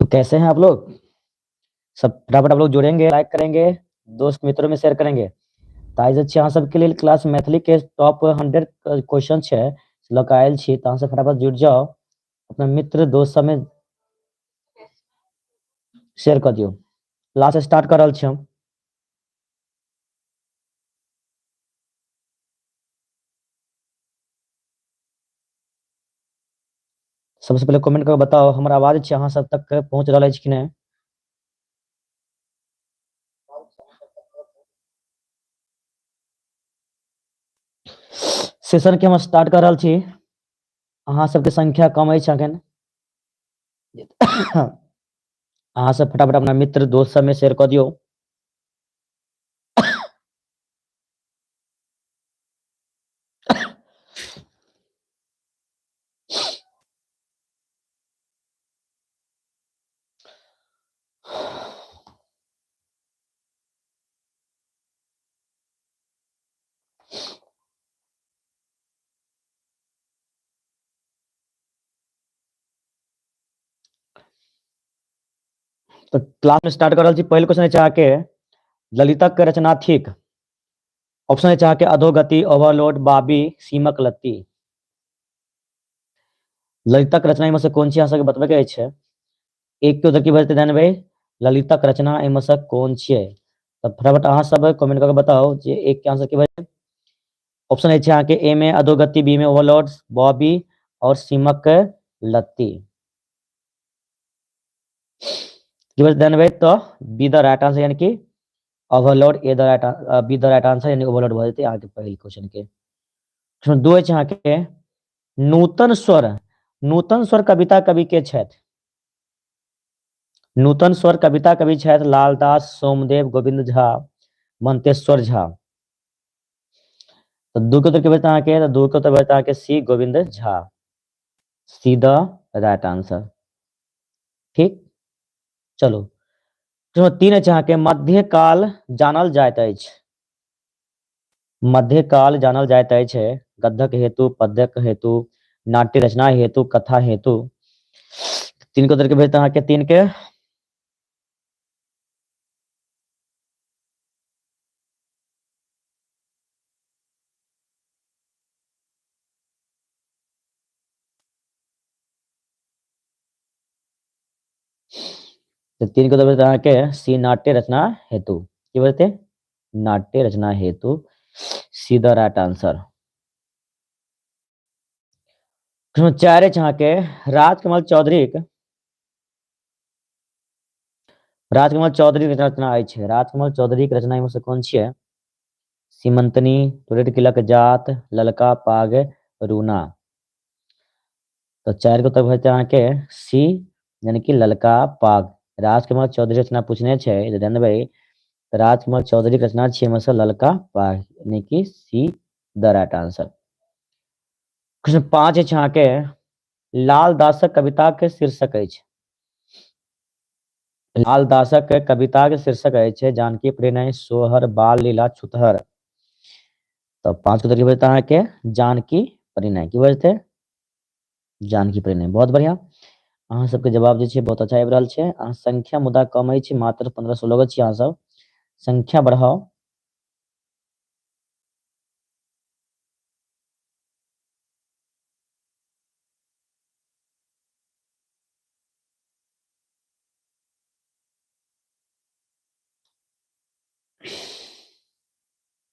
तो कैसे हैं आप लोग? सब फटाफट आप लोग जुड़ेंगे, लाइक करेंगे, दोस्त मित्रों में शेयर करेंगे। तो आज अच्छे अहाँ सबके लिए क्लास मैथिली के टॉप 100 क्वेश्चन छै लऽ आयल छी। तो अहाँ सब फटाफट जुड़ जाओ, अपना मित्र दोस्त सब में शेयर कर दियो। क्लास स्टार्ट कर रहल छी हम। सबसे पहले कमेंट करके बताओ हमर आवाज छै अहाँ सब तक पहुंच रहल अछि कि नहीं। सेशन के हम स्टार्ट कर रहल छी। अहाँ सबके संख्या कम अछि अखन। अहाँ सब फटाफट अपना मित्र दोस्त सब में शेयर कर दियो। तो क्लास में स्टार्ट कर रहल छी। पहले क्वेश्चन छै अहाँके ललितक के रचना थिक। ऑप्शन है अहाँके अधोगति, ओवरलोड, बाबी, सीमक लत्ती। ललितक रचना में से कोन छी अहाँ सबके बतबे के अछि। एक के उत्तर की बजते ध्यान देबै। ललितक रचना एहिमे से कोन छियै। तो फटाफट अहाँ सब कमेंट करके बताओ जे एक के आंसर की बजे। ऑप्शन है अहाँके ए में अधोगति, बी में ओवरलोड, बॉबी और सीमक लत्ती। की बजते ध्यान देबै तो बी द राइट आंसर यानी कि overload, A the right be the right answer यानी ओवरलोड भ जेतै अहाँके पहिल क्वेश्चन के। क्वेश्चन 2 अछि अहाँके नूतन स्वर। नूतन स्वर कविता कवि के छथि। नूतन स्वर कविता कवि छथि लालदास, सोमदेव, गोविंद झा, मंतेश्वर झा। तो दू के उत्तर की बचता अहाँके तो दू के उत्तर बचता अहाँके C Govind Jha. C the right answer. ठीक, चलो। क्वेश्चन 3 अछि अहाँके मध्यकाल जानल जाइत अछि। मध्यकाल जानल जाइत अछि गद्यक हेतु, पद्यक हेतु, नाट्य रचना हेतु, कथा हेतु। 3 के उत्तर के भेजता अहाँके 3 के। तो 3 के उत्तर भेजता अहाँके सी नाट्य रचना हेतु। की बोलते नाट्य रचना हेतु सी द राइट आंसर। क्वेश्चन 4 अछि अहाँके राजकमल चौधरी राजकमल चौधरी के रचना अछि। राजकमल चौधरी के रचना में से कोन छियै। सीमंतनी, तुरैत किलक जात, ललका पाग, रूना। तो 4 के उत्तर भेजते अहाँके सी यानी कि ललका पाग। राजकमल चौधरी रचना पूछने छै तो ध्यान देबै। राजकमल चौधरी के रचना छियै में से ललका पाग यानी कि सी द राइट आंसर। क्वेश्चन 5 अछि अहाँके लाल दासक कविता के शीर्षक अछि। लाल दासक कविता के शीर्षक अछि जानकी प्रणय, सोहर, बाल लीला, छुतहर। तो 5 के उत्तर की बजता अहाँके जानकी प्रणय। की बजते जानकी प्रणय। बहुत बढ़िया, अहाँ सबके जवाब जे छै बहुत अच्छा आबि रहल छै। अहाँ संख्या मुदा कम अछि, मात्र 1500 लोग छी। अहाँ सब संख्या बढ़ाओ।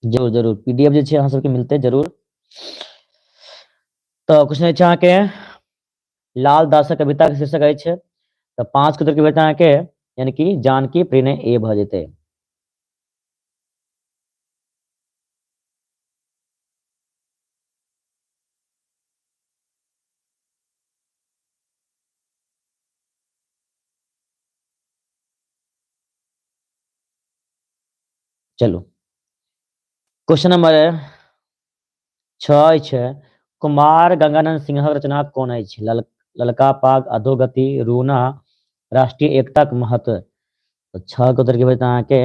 जरूर जरूर पीडीएफ जे छै अहाँ सबके मिलते जरूर। तो क्वेश्चन छै अहाँके लाल दासक कविता के शीर्षक अछि। तो 5 के उत्तर की बजता अहाँके यानी कि जानकी प्रणय ए भ जेतै। चलो क्वेश्चन नंबर 6 छै कुमार गंगानंद सिंहक रचना कोन अछि। ललका पाग, अधोगति, रूना, राष्ट्रीय एकता के महत्व। तो 6 के उत्तर की बजता अहाँके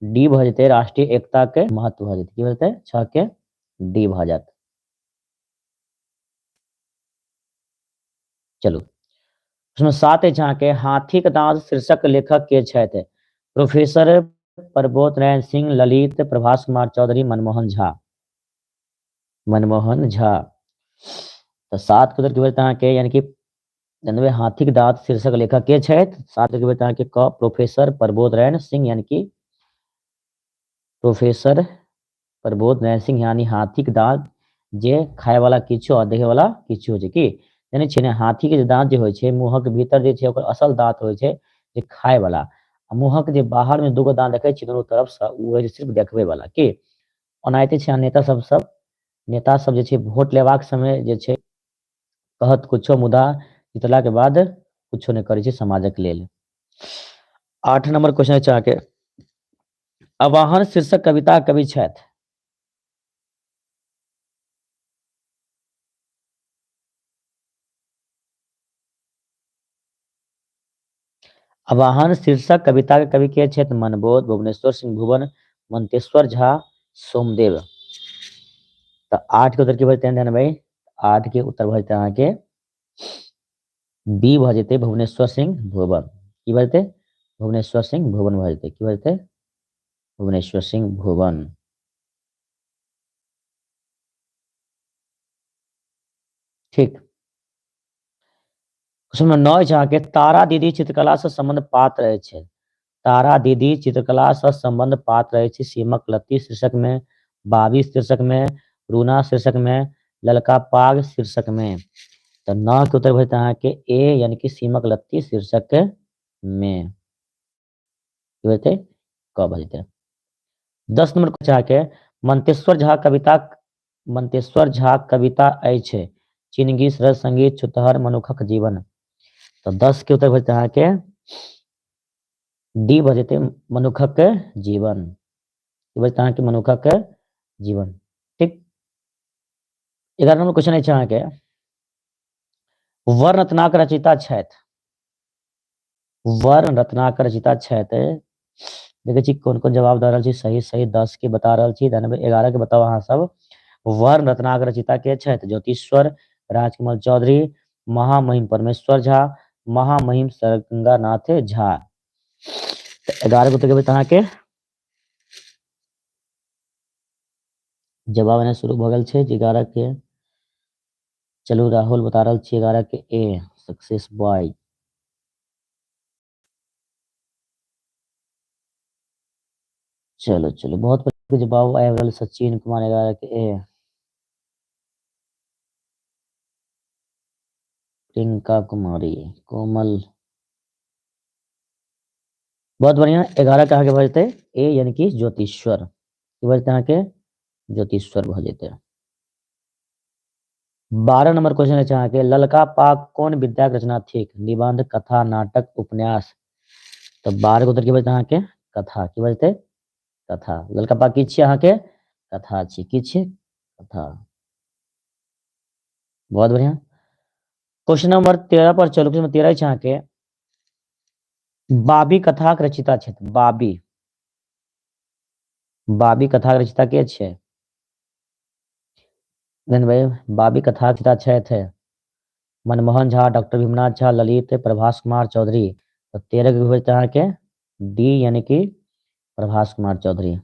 डी भ जेतै राष्ट्रीय एकता के महत्व भ जेतै। की बजतै 6 के डी भ जायत। चलो उसमें 7 अछि अहाँके हाथीक दाँत शीर्षक लेखक के छथि? प्रोफेसर प्रबोध नारायण सिंह, ललित, प्रभास कुमार चौधरी, मनमोहन झा। मनमोहन झा। तो 7 के उत्तर की होत अहाँके यानी कि जनबे हाथीक दाँत शीर्षक लेखक के छथि? 7 के होत अहाँके क प्रोफेसर प्रबोध नारायण सिंह यानी कि प्रोफेसर प्रबोध नारायण सिंह यानी हाथीक दाँत जे खाय वाला किछु आ देखे वाला किछु होइ छै कि जानै छियै ने हाथी के जे दाँत जे होइ छै मुँहक भीतर जे छै ओकर असल दाँत होइ छै जे खाय वाला आ मुँहक जे बाहर में दूगो दाँत देखै छियै दुनू तरफ से उ होइ छै सिर्फ देखबै वाला कि ओनाहिते छै नेता सब जे छै वोट लेबाक समय जे छै कहत कुछो मुदा जितला के बाद कुछो नहि करै छै समाजक लेल। 8 नंबर क्वेश्चन अछि अहाँके आवाहन शीर्षक कविता कवि छथि? आवाहन शीर्षक कविता के कवि के छथि? मनबोध, भुवनेश्वर सिंह भुवन, मंतेश्वर झा, सोमदेव। तो 8 के उत्तर की भजते ध्यान भाई 8 के उत्तर भजते अहाँके बी भ जेतै भुवनेश्वर सिंह भुवन की भजते भुवनेश्वर सिंह भुवन भ जेतै की भजते भुवनेश्वर सिंह भुवन। ठीक क्वेश्चन नंबर 9 अछि अहाँके तारा दीदी चित्रकला से संबंध पात्र अछि? तारा दीदी चित्रकला से संबंध पात्र अछि सीमक लत्ती शीर्षक में, बाबी शीर्षक में, रूना शीर्षक में, ललका पाग शीर्षक में। तो 9 के उत्तर भजते अहाँके ए यानी कि सीमक लत्ती शीर्षक में की भजते क भजते। 10 नंबर क्वेश्चन अहाँके मंतेश्वर झा कविता अछि चिनगी सरस संगीत छुतहर मनुखक जीवन। तो 10 के उत्तर भजते अहाँके डी भ जेतै मनुखक जीवन की भजते अहाँके मनुखक जीवन। ठीक 11 नंबर क्वेश्चन अछि अहाँके वर्ण रत्नाकर रचयिता छथि? वर्ण रत्नाकर रचयिता छथि देखै छी कोन कोन जवाब दऽ रहल छी सही सही 10 के बता रहल छी 11 के बताओ अहाँ सब। वर्ण रत्नाकर रचयिता के छथि? ज्योतिश्वर, राजकमल चौधरी, महामहिम परमेश्वर झा, महामहिम सरगंगानाथ झा। 11 के उत्तर के अहाँके जवाब आना शुरू भ गेल छै 11 के चलू राहुल बता रहल छी 11 के ए सक्सेस बॉय। चलो चलो बहुत जवाब आबि रहल सचिन कुमार 11 के ए। प्रियंका कुमारी, कोमल, बहुत बढ़िया 11 के आगे बजते ए यानी कि ज्योतिश्वर की बजते अहाँके ज्योतिश्वर भ जेतै। 12 नंबर क्वेश्चन है अहाँके ललका पाग कोन विद्या के रचना थिक? निबंध, कथा, नाटक, उपन्यास। तो 12 के उत्तर की बजते अहाँके कथा की बजते कथा। ललका पाग की छियै अहाँके कथा छी की छियै कथा। बहुत बढ़िया क्वेश्चन नंबर 13 पर चलू क्वेश्चन नंबर 13 छै अहाँके बाबी कथा के रचयिता छथि? बाबी कथा के रचयिता के छै? भाई बाबी कथा के रचयिता छथि मनमोहन झा, डॉक्टर भीमनाथ झा, ललित, प्रभास कुमार चौधरी। तो 13 के बजते अहाँके डी यानी कि प्रभास कुमार चौधरी।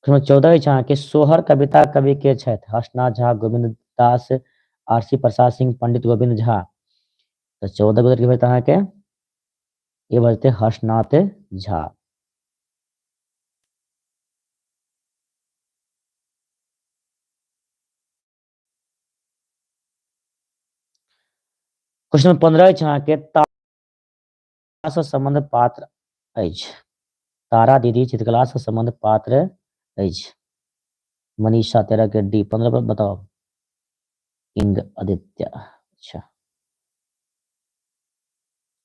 14 अछि अहाँके सोहर कविता कवि के छथि? हर्षनाथ झा, गोविंद दास, आरसी प्रसाद सिंह, पंडित गोविंद झा। तो 14 के उत्तर की बजते अहाँके ये बजते हर्षनाथ झा। क्वेश्चन नंबर 15 अछि अहाँके तारा से संबंध पात्र अछि? तारा दीदी चित्रकला से संबंध पात्र अछि? मनीषा 13 के डी। 15 पर बताओ किंग आदित्य अच्छा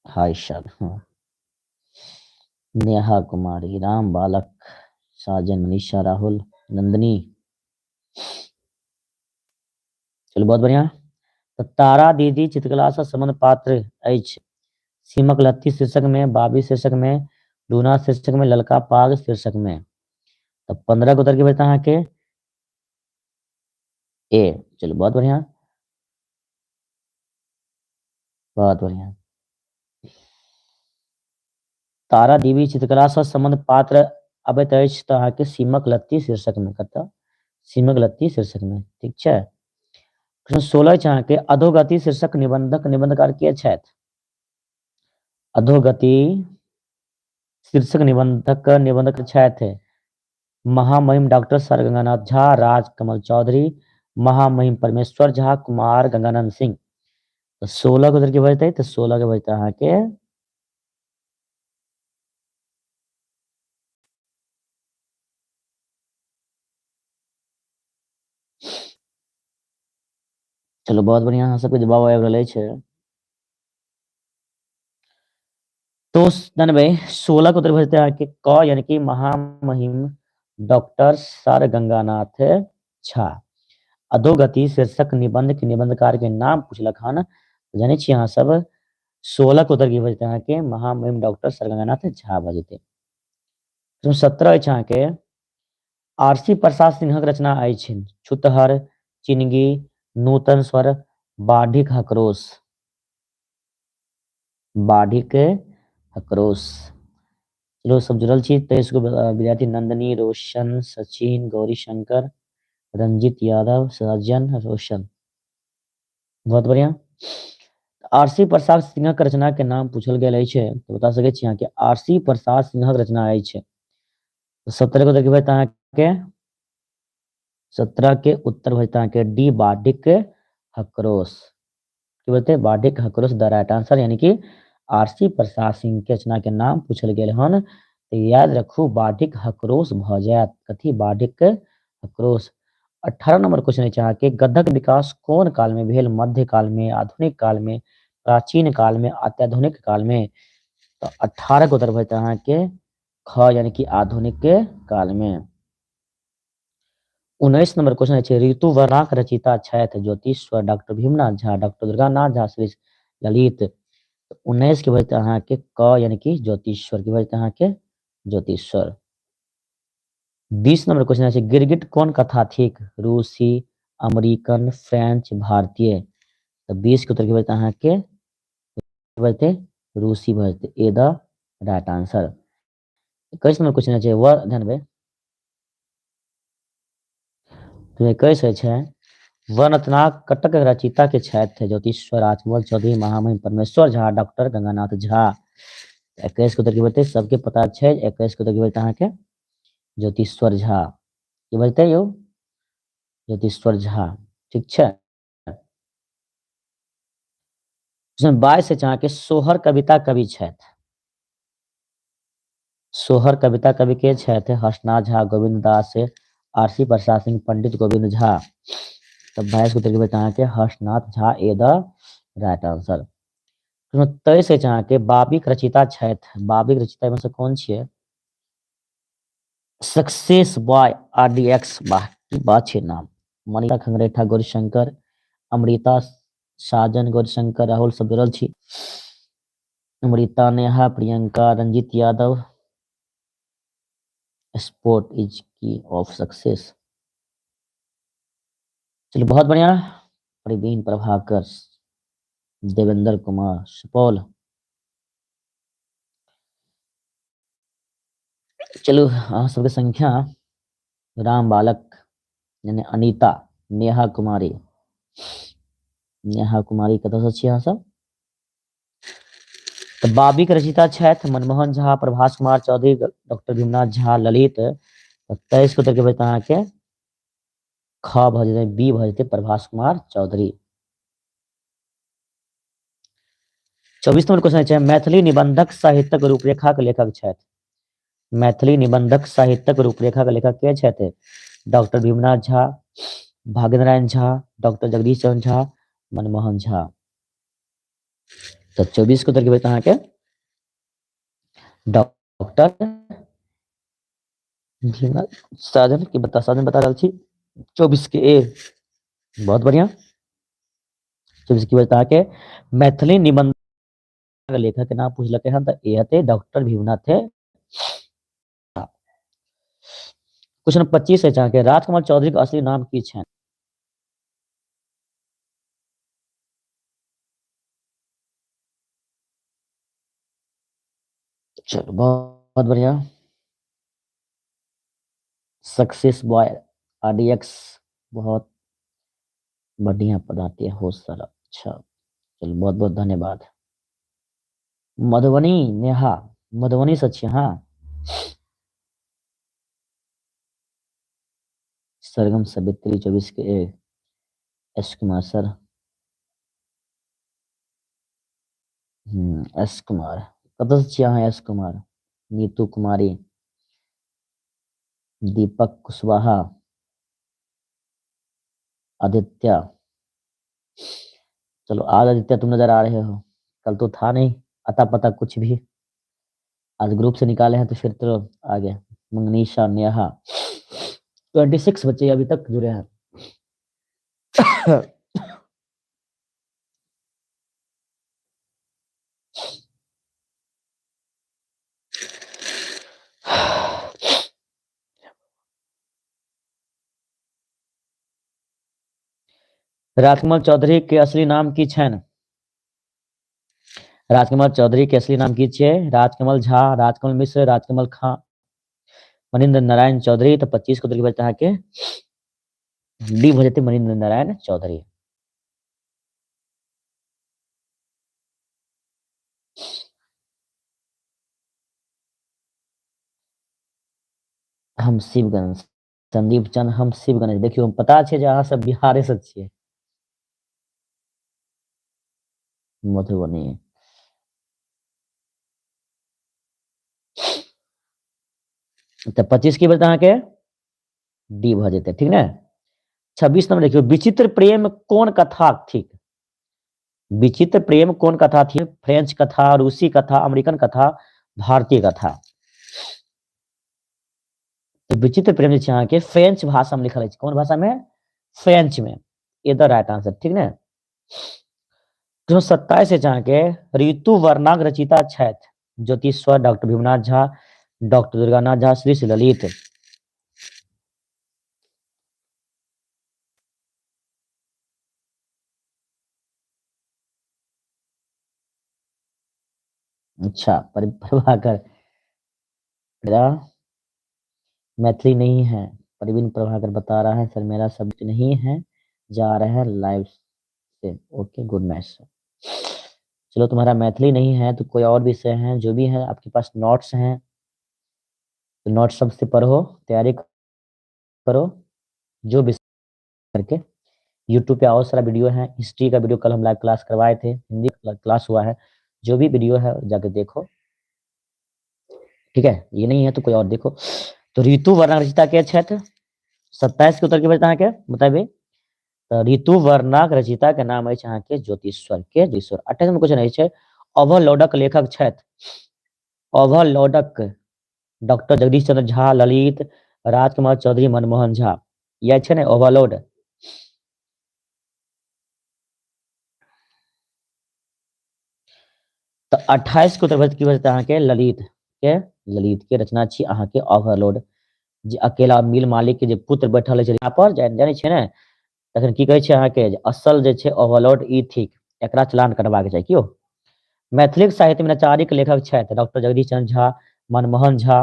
हाय सर हाँ। नेहा कुमारी, राम बालक, साजन, मनीषा, राहुल, नंदनी। चलो बहुत बढ़िया तो तारा दीदी चित्रकला से संबंध पात्र अछि सीमक लत्ती शीर्षक में, बाबी शीर्षक में, लूना शीर्षक में, ललका पाग शीर्षक में। तो 15 को उत्तर की बता के ए। चलो बहुत बढ़िया बहुत बढ़िया। तारा देवी चित्रकला से संबंध पात्र अबैत अछि तऽ अहाँके सीमक लत्ती शीर्षक में, कतऽ सीमक लत्ती शीर्षक में, ठीक छै। प्रश्न 16 छै अहाँके अधोगति शीर्षक निबंधक निबंधकार के छथि? अधोगति शीर्षक निबंधक निबंधक छथि महामहिम डॉक्टर सर गंगानाथ झा, राजकमल चौधरी, महामहिम परमेश्वर झा, कुमार गंगानंद सिंह। तो 16 को के बजते तो 16 के बजते अहाँके चलो बहुत बढ़िया, अहाँ सबके जवाब आबि रहल छै। तो 16 को उत्तर बजते अहाँके क यानी कि महामहिम डॉक्टर सर गंगानाथ झा। अधोगति शीर्षक निबंध के निबंधकार के नाम पूछलक हन, जाने छियै अहाँ सब 16 को उत्तर की बजते अहाँके महामहिम डॉक्टर सर गंगानाथ झा बजते। 17 अछि अहाँके आरसी प्रसाद सिंहक रचना अछि छुतहर, चिनगी, नूतन स्वर, बाढ़िक हकरोस। बाढ़िक हकरोस। चलो सब जुड़ल छी। 23 गो विद्यार्थी नंदनी, रोशन, सचिन, गौरी शंकर, रंजित यादव, सज्जन, रोशन। बहुत बढ़िया। आरसी प्रसाद सिंहक रचना के नाम पूछल गेल अछि तो बता सकै छी अहाँ के आरसी प्रसाद सिंहक रचना अछि। तो 17 को देखिए अहाँके 17 के उत्तर होता है डी बाढ़िक हकरोस। की बोलते बाढ़िक हकरोस द राइट आंसर, यानी कि आरसी प्रसाद सिंह के रचना के नाम पूछल गेल हन तो याद रखू बाढ़िक हकरोस भ जायत। कथी बाढ़िक हकरोस। 18 नंबर क्वेश्चन अछि अहाँके गद्यक विकास कोन काल में भेल? मध्य काल में, आधुनिक काल में, प्राचीन काल में, अत्याधुनिक काल में? तो 18 के उत्तर होता है अहाँके ख यानी कि आधुनिक काल में। 19 नंबर क्वेश्चन है ऋतुवर्णाक रचिता छथि ज्योतिश्वर, डॉक्टर भीमनाथ झा, डॉक्टर दुर्गानाथ झा, श्री ललित। 19 के बजते अहाँके क यानी कि ज्योतिश्वर के बजते अहाँके ज्योतिश्वर। 20 नंबर क्वेश्चन है गिरगिट कोन कथा थिक? रूसी, अमेरिकन, फ्रेंच, भारतीय। तो 20 के उत्तर के बजते अहाँके बजते रूसी बजते A the right answer. 21 number question है वह ध्यान देबै। तो 21 है वनतनाक कटक रचिता के छथि ज्योतिश्वर, राजकमल चौधरी, महामहिम परमेश्वर झा, डॉक्टर गंगानाथ झा। 21 के उत्तर की बजते सबके पता है। 21 के उत्तर की बजते अहाँके ज्योतिश्वर झा की बजते यौ ज्योतिश्वर झा, ठीक छै। 22 से अहाँके सोहर कविता कवि छथि। सोहर कविता कवि के छथि हर्षनाथ झा, गोविंद दास, आरसी प्रसाद सिंह, पंडित गोविंद झा। तब 22 के उत्तर की बजते अहाँके हर्षनाथ झा ए द राइट आंसर। 23 से अहाँके बाबिक रचिता छथि। बाबिक रचिता में से कौन छियै? सक्सेस बॉय आरडीएक्स वाह की बात छै नाम। मनिका खंगरेठा, गौरीशंकर, अमृता साजन, गौरीशंकर, राहुल सब जुड़ल छी। अमृता, नेहा, प्रियंका, रंजित यादव। स्पोर्ट इज की ऑफ सक्सेस। चलिए बहुत बढ़िया। प्रवीण प्रभाकर, देवेंद्र कुमार, सुपौल। चलू अहाँ सबके संख्या राम बालक यानी अनीता, नेहा कुमारी। नेहा कुमारी कतऽ से छियै अहाँ सब? तो बाबी के रचिता छथि मनमोहन झा, प्रभास कुमार चौधरी, डॉक्टर भीमनाथ झा, ललित। 23 को उत्तर के बता अहाँके ख भ जेतै, बी भ जेतै प्रभास कुमार चौधरी। 24 नंबर क्वेश्चन छै मैथिली निबंधक साहित्यक रूपरेखा के लेखक छथि। मैथिली निबंधक साहित्यक रूपरेखा के लेखक के छथि? डॉक्टर भीमनाथ झा, भाग्य नारायण झा, डॉक्टर जगदीश चंद्र झा, मनमोहन झा। तो 24 को उत्तर के बता अहाँके डॉक्टर साधन की बता साधन बता रहल छी 24 के ए। बहुत बढ़िया। 24 की बता के मैथिली निबंध लेखक के नाम पूछलके हन त ए हते डॉक्टर भीमनाथ थे। क्वेश्चन 25 है के राजकमल चौधरी के असली नाम की छनि? चलो बहुत बढ़िया। सक्सेस बॉय आरडीएक्स, बहुत बढ़िया पढ़ाती है हो सर। अच्छा, चलो बहुत बहुत धन्यवाद। मधुबनी नेहा, मधुबनी से अच्छी, हाँ। सरगम सवित्री 24 के S Kumar sir. S Kumar, कतऽ से छियै अहाँ एस कुमार? नीतू कुमारी, दीपक कुशवाहा, आदित्य। चलो आज आदित्य तुम नजर आ रहे हो, कल तो था नहीं अता पता कुछ भी। आज ग्रुप से निकाले हैं तो फिर तो आ गया। मंगनीशा, नेहा, 26 बच्चे अभी तक जुड़े हैं। राजकमल चौधरी के असली नाम की छन? राजकमल चौधरी के असली नाम की छे? राजकमल झा, राजकमल मिश्र, राजकमल खां, मनिंद्र नारायण चौधरी। तो 25 को तरीके बचता है के डी भजते मनिंद्र नारायण चौधरी। हम शिवगंज, संदीप चंद, हम शिवगंज। देखियो पता छे जे अहाँ सब बिहारे से छियै। मधुबनी। तो 25 की बचता है के डी भ जेते, ठीक ने। 26 नंबर देखियो, विचित्र प्रेम कौन कथा थिक? विचित्र प्रेम कौन कथा थी? फ्रेंच कथा, रूसी कथा, अमेरिकन कथा, भारतीय कथा। तो विचित्र प्रेम जे अहाँ के फ्रेंच भाषा में लिखल है। कौन भाषा में? फ्रेंच में। ये द राइट आंसर, ठीक ने। जो 27 से जहाँ के ऋतु वर्णाक रचिता छथि? Jyotishwar, doctor Bhimnath Jha, doctor Durganath Jha, Shri Shri Lalit. अच्छा, प्रभाकर, मेरा मैथिली नहीं है। प्रवीण प्रभाकर बता रहा है सर मेरा सब्जेक्ट नहीं है, जा रहा है लाइव से। Okay, good night sir. चलो तुम्हारा मैथिली नहीं है तो कोई और विषय है, जो भी है आपके पास नोट्स हैं तो नोट्स सबसे पढ़ो, तैयारी करो, जो भी करके। यूट्यूब पे और सारा वीडियो है। हिस्ट्री का वीडियो कल हम लाइव क्लास करवाए थे, हिंदी क्लास हुआ है। जो भी वीडियो है जाके देखो, ठीक है। ये नहीं है तो कोई और देखो। तो ऋतु वर्णक रचिता के क्षेत्र 27 के उत्तर के बचता है के बताइए। तो ऋतु वर्णक रचिता के नाम है अहाँ के ज्योतिश्वर के ज्योतिश्वर। 28 में क्वेश्चन है अवलोडक लेखक छथि? अवलोडक डॉक्टर जगदीश चंद्र झा, ललित, राजकुमार चौधरी, मनमोहन झा। यह है ने ओवरलोड। तो 28 के उत्तर की वजह अहाँ के ललित के, ललित के रचना छी अहाँ के ओवरलोड। जे अकेला मिल मालिक के जे पुत्र बैठल छै यहाँ पर, जानै छै ने, तखन की कहै छै अहाँ के असल जे छै ओवरलोड ई थिक, एकरा चलान करबाक चाही कियो। मैथिली साहित्य में नचारी के लेखक छथि? Doctor Jagdish Chandra Jha, Manmohan Jha,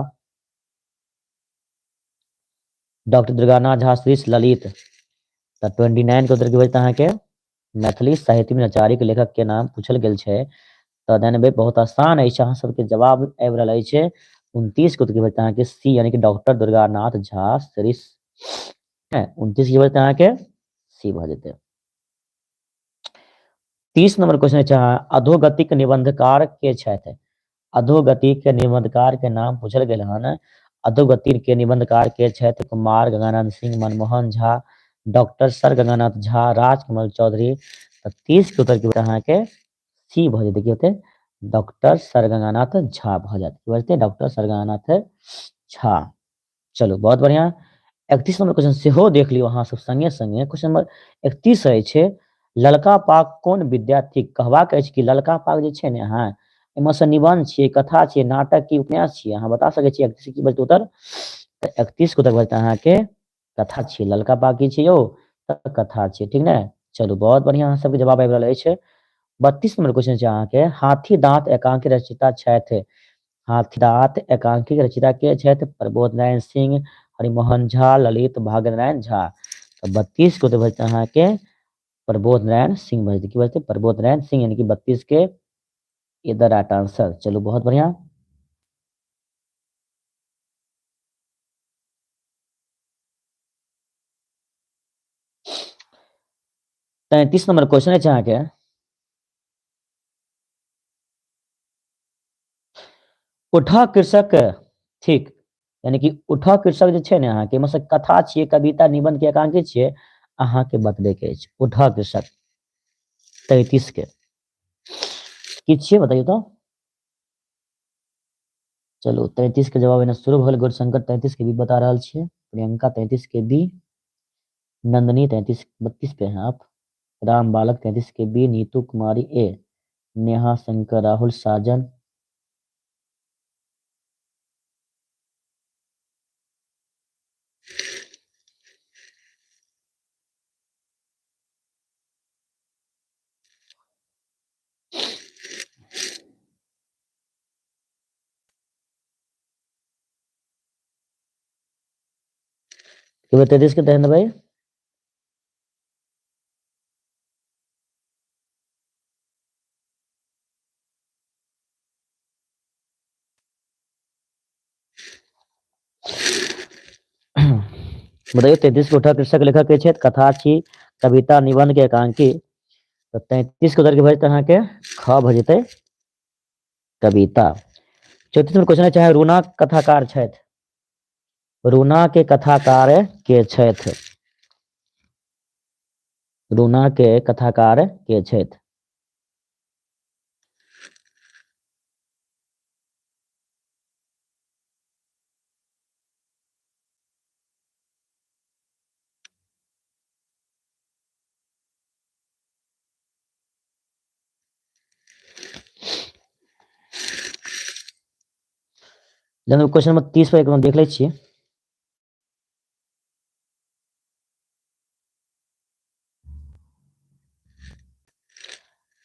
doctor Durganath Jha, Shri Lalit. तो 29 के उत्तर की वजह अहाँ के मैथिली साहित्य में नचारी के लेखक के नाम पूछल गेल छै। तो जानबे बहुत आसान है, अहाँ सबके जवाब आबि रहल छै 29 के उत्तर की वजह अहाँ के सी, यानी कि डॉक्टर दुर्गानाथ झा श्री है। 29 की वजह अहाँ के सी भ जेतै। 30 नंबर क्वेश्चन छै अधोगतिक निबंधकार के छथि? अधोगतिक के निबंधकार के नाम पूछल गेल हन। अधोगति के निबंधकार के छथि? Kumar Ganganand Singh, Manmohan Jha, doctor sir Ganganath Jha, Rajkamal Chaudhary. तो 30 के उत्तर की अहाँ के सी भ जेतै, की होतै डॉक्टर सर गंगानाथ झा भ जाते, की बजते डॉक्टर सर गंगानाथ झा। चलो बहुत बढ़िया। 31 नंबर क्वेश्चन सेहो देख लियो अहाँ सब संगे संगे। क्वेश्चन नंबर 31 रहे छै ललका पाग कोन विद्यार्थी कहबाक अछि कि ललका पाग जे छै ने अहाँ एमे से निबंध छियै, कथा छियै, नाटक की उपन्यास छियै, अहाँ बता सकै छियै 31 की बचतै उत्तर। तो 31 को तक बचता अहाँ के कथा छियै। ललका पाग की छियै यौ? तऽ कथा छियै, ठीक ने। चलू बहुत बढ़िया, अहाँ सबके जवाब आबि रहल अछि। 32 नंबर क्वेश्चन छै अहाँ के हाथी दांत एकांकी रचयिता छथि? हाथीदाँत एकांकी के रचयिता के छथि? प्रबोध नारायण सिंह, हरिमोहन झा, ललित भाग्य नारायण झा। तो 32 के उत्तर बचते अहाँ के प्रबोध नारायण सिंह बचते, की बचते? प्रबोध नारायण सिंह, यानी कि 32 के ये द राइट आंसर। चलो बहुत बढ़िया। तैतीस नंबर क्वेश्चन है अहाँ के, उठा कृषक, ठीक, यानी कि उठा कृषक जे छै ने अहाँ के मतलब कथा छियै, कविता निबंध के एकांकी छियै, अहाँ के बतबे के अछि उठा कृषक 33 के की छियै बताइयो तो। चलो 33 के जवाब एना शुरू भल। गौरशंकर 33 के भी बता रहा छियै, प्रियंका 33 के बी, नंदनी 33 32 पे हैं आप, राम बालक 33 के बी, नीतू कुमारी ए, नेहा शंकर राहुल साजन, तो 33 के दहन भाई। बताइए 33 के उठा कृषक लेखक के छथि? कथा छी, कविता निबंध के एकांकी। तो 33 के उधर के भजते अहाँ के ख भजते कविता। 34 में क्वेश्चन है, चाहे रूना कथाकार छथि? रूना के कथाकार के छथि? रूना के कथाकार के छथि? जब क्वेश्चन नंबर 30 पर एक बार देख ले छिए।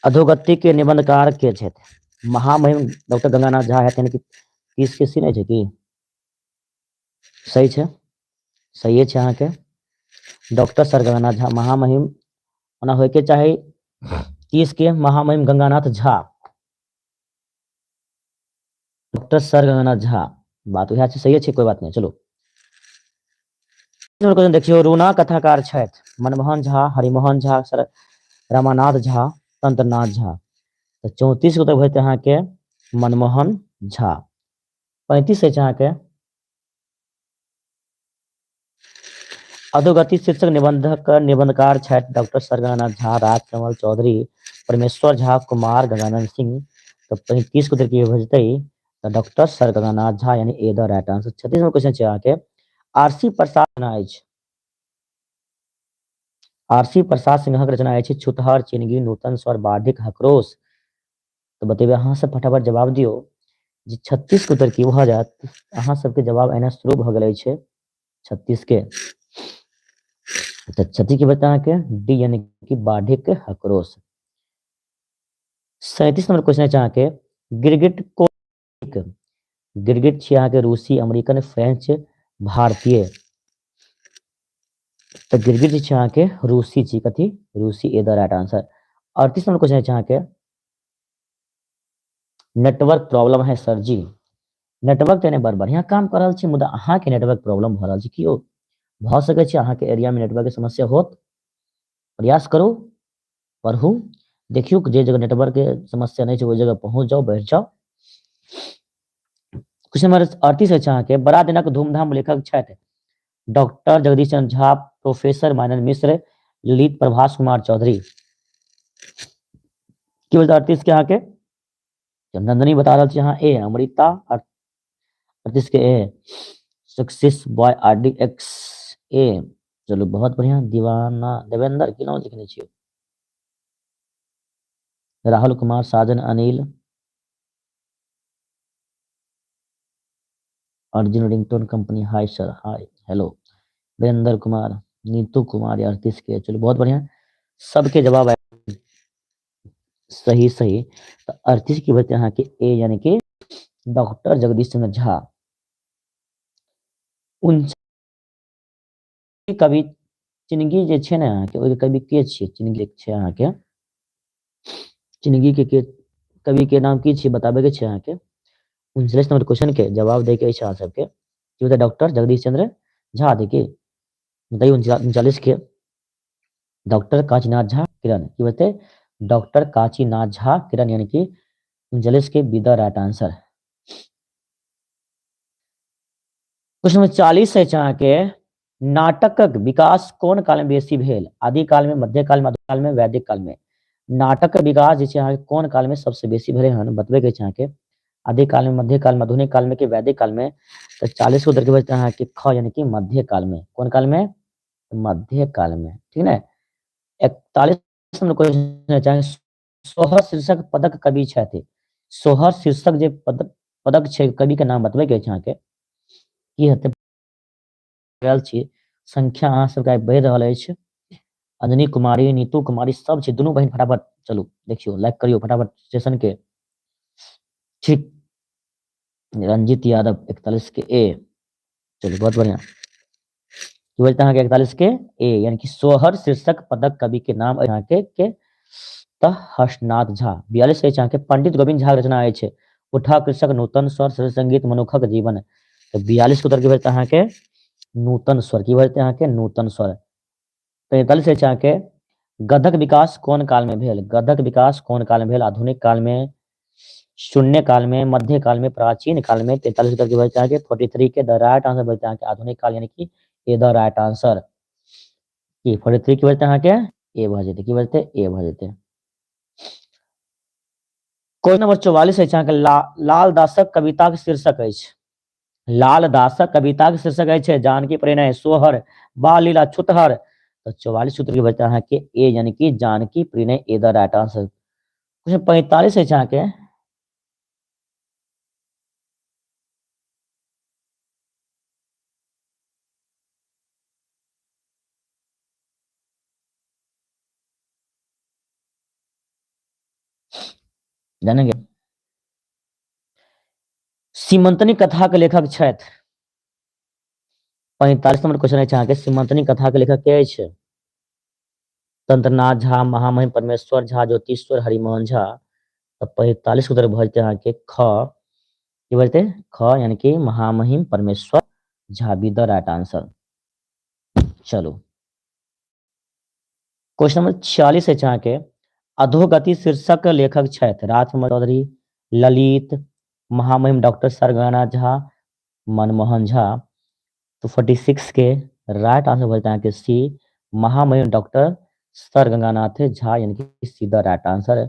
अधोगति के निबंधकार के छथि? महामहिम डॉक्टर गंगानाथ झा है, यानी कि 30 के सी नहीं है कि सही है, सही है अहाँ के डॉक्टर सर गंगानाथ झा महामहिम ओना होय के चाहे 30 के महामहिम गंगानाथ झा, डॉक्टर सर गंगानाथ झा, बात वह सही है, कोई बात नहीं। चलो क्वेश्चन देखियो, रूना कथाकार छथि? मनमोहन झा, हरिमोहन झा, रामानाथ झा, तंत्रनाथ झा। तो 34 को तो भरते अहाँ के मनमोहन झा। 35 है अहाँ के अधोगति शीर्षक निबंधक निबंधकार छथि? डॉक्टर सरगनाथ झा, राजकमल चौधरी, परमेश्वर झा, कुमार गंगानंद सिंह। तो 35 को देखिए भजते डॉक्टर सर गंगानाथ झा, यानी ए द राइट आंसर। 36 में क्वेश्चन है के आरसी प्रसाद रचना अछि? आरसी प्रसाद सिंहक रचना अछि छुतहर, चिनगी, नूतन स्वर, बाधिक, हकरोस। तो बतेबे अहाँ सब फटाफट जवाब दियो जे 36 के उत्तर की भ जात। अहाँ सबके जवाब एना शुरू भ गेल छै 36 के। तो 36 के बता के डी, यानी कि बाधिक हकरोस। 37 नंबर क्वेश्चन है अहाँ के गिरगिट को, गिरगिट छी अहाँ के रूसी, अमेरिकन, फ्रेंच, भारतीय। तो गिरगिट जी अहाँ के रूसी छी, कथी रूसी, A the right answer. 38 number question है अहाँ के नेटवर्क प्रॉब्लम है सर जी? नेटवर्क तेने बड़ बढ़िया काम कर रहल छी, मुदा अहाँ के नेटवर्क प्रॉब्लम भ रहल छै कियो? भ सकै छै अहाँ के एरिया में नेटवर्क के समस्या होत, प्रयास करू, पढ़ू, देखियो जे जगह नेटवर्क के समस्या नहीं छै ओहि जगह पहुंच जाओ, बैठ जाओ। क्वेश्चन नंबर 38 है अहाँ के बड़ा दिनक धूमधाम लेखक छथि? डॉक्टर जगदीश चंद्र झा, प्रोफेसर मानन मिश्र, ललित प्रभास कुमार चौधरी। की बोलते 38 के अहाँ के नंदनी बता रहा यहाँ ए, अमृता 38 के ए, सक्सेस बॉय RDX ए। चलो बहुत बढ़िया। दीवाना देवेंद्र की नाम लिखने छियै, Rahul Kumar, Sajan, Anil, Arjun ringtone company, hi sir, hi hello, Virendra Kumar, Neetu Kumar 38 के। चलो बहुत बढ़िया, सबके जवाब सही सही। तो 38 की बचते यहाँ के ए, यानी कि डॉक्टर जगदीश चंद्र झा। उन कवि चिनगी जे छै ने अहाँके, ओहि कवि के छियै? चिनगी छै अहाँके, चिनगी के कवि के नाम की छियै बताबे के छै अहाँके। 39 नंबर क्वेश्चन के जवाब दे के अहाँ सबके की होता? डॉक्टर जगदीश चंद्र झा। देखिए बताइए 39 के डॉक्टर काशीनाथ झा किरण की बोलते? डॉक्टर काशीनाथ झा किरण, यानी कि 39 के be the right answer. Question number 40 है अहाँके, नाटकक विकास कोन काल में बेसी भेल? आदिकाल में, मध्यकाल में, मध्यकाल में, वैदिक काल में? नाटक विकास जे छै अहाँके कोन काल में सबसे बेसी भेलै हन बतबे के छै अहाँके। आदिकाल में, मध्यकाल में, आधुनिक काल में कि वैदिक काल में? तो 40 को उधर के बचते हैं कि ख, यानी कि मध्य काल में। कौन काल में? मध्य काल में, ठीक है। 41 नंबर क्वेश्चन है, सोहर शीर्षक पदक कवि छथि। सोहर शीर्षक जे पदक छै कवि के नाम बतबे के छै अहाँके की हेतै? गेल छी संख्या अहाँ सबके आइ बढ़ि रहल अछि। अंजनी कुमारी, नीतू कुमारी सब छै, दुनू बहन फटाफट चलू देखियो, लाइक करियो फटाफट सेशन के। ठीक, रंजित यादव 41 के ए, चलो बहुत बढ़िया। की बोलते हैं 41 के ए, यानी कि सोहर शीर्षक पदक कवि के नाम यहाँ के हर्षनाथ झा। 42 के अहाँके पंडित गोविंद झा रचना अछि उठा कृषक नूतन स्वर सरस संगीत मनुखक जीवन। तो 42 के उत्तर की बोलते हैं के नूतन स्वर। की बोलते हैं के नूतन स्वर। 45 के अहाँके गधक विकास कौन काल में भेल? गधक विकास कौन काल में भेल? आधुनिक काल में, शून्य काल में, मध्य काल में, प्राचीन काल में? 43 उत्तर की बोलते हैं के 43 के द राइट आंसर बोलते हैं आधुनिक काल, यानी कि ए द राइट आंसर। की 43 की बोलते हैं के ए भ जेतै, की बोलते ए भ जेतै। क्वेश्चन नंबर 44 है अहाँके लाल दासक कविताक शीर्षक अछि। लाल दासक कविताक शीर्षक अछि जानकी परिणय, सोहर, बाल लीला, छुतहर। तो 44 सूत्र के बचता है कि ए, यानी कि जानकी परिणय ए द राइट आंसर। क्वेश्चन 45 है अहाँके जानेंगे, सीमंतनी कथा के लेखक छथि। 45 नंबर क्वेश्चन है अहाँके सीमंतनी कथा के लेखक के अछि? तंत्रनाथ झा, महामहिम परमेश्वर झा, ज्योतिश्वर हरिमोहन झा। तो 45 उत्तर भजते अहाँके ख, की बोलते ख, यानी कि महामहिम परमेश्वर Jha be the right answer. चलो क्वेश्चन नंबर 46 है अहाँके अधोगति शीर्षक लेखक छथि। राजकुमार चौधरी, ललित, महामहिम डॉक्टर सरगना झा, मनमोहन झा। तो 46 के राइट आंसर बोलते हैं कि सी, महामहिम डॉक्टर सर गंगानाथ झा, यानी कि सीधा राइट आंसर।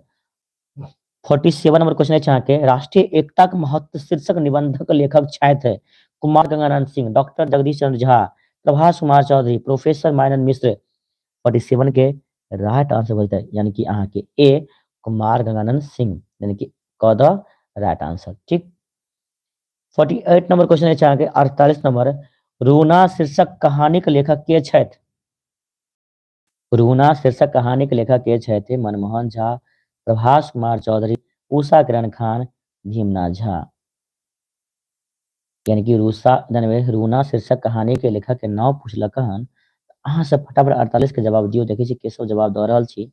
47 नंबर क्वेश्चन है अहाँके राष्ट्रीय एकता के महत्व शीर्षक निबंधक लेखक छथि। कुमार गंगानंद सिंह, डॉक्टर जगदीश चंद्र झा, प्रभास कुमार चौधरी, प्रोफेसर मानंद मिश्र। 47 के राइट आंसर बोलते हैं यानी कि अहाँके ए, कुमार गंगानंद सिंह, यानी कि क द राइट आंसर। ठीक, 48 नंबर क्वेश्चन है अहाँके 48 नंबर रूना शीर्षक कहानी के लेखक के छथि? रूना शीर्षक कहानी के लेखक के छथि? मनमोहन झा, प्रभास कुमार चौधरी, उषा किरण खान, भीमनाथ झा। यानी कि रूना शीर्षक कहानी के लेखक के नाम पूछलक हन। अहाँ सब फटाफट 48 के जवाब दियो, देखै छी के सब जवाब दऽ रहल छी।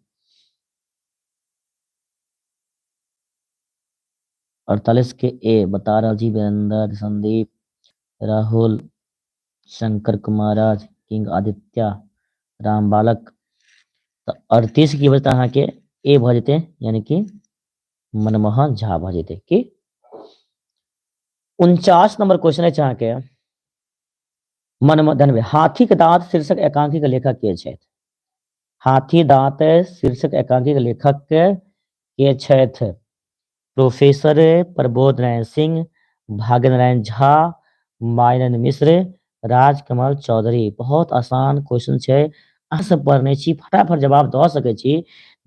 48 के ए बता रहल छी वीरेंद्र, संदीप, राहुल, शंकर कुमाराज, किंग आदित्य, राम बालक। तो 38 की बचता अहाँके ए भ जेतै, यानी कि मनमोहन झा भ जेतै। की 49 नंबर क्वेश्चन है अहाँके मनमोहन हाथी के दांत शीर्षक एकांकी के लेखक के छथि? हाथी दांत शीर्षक एकांकी के लेखक के छथि? प्रोफेसर प्रबोध नारायण सिंह, भाग्य नारायण झा, माइनन मिश्र, राजकमल चौधरी। बहुत आसान क्वेश्चन छै, अहाँ सब पढ़ने छी, फटाफट जवाब दऽ सकै छी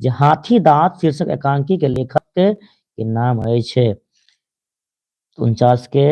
जे हाथी दांत शीर्षक एकांकी के लेखक के नाम अछि। 49 के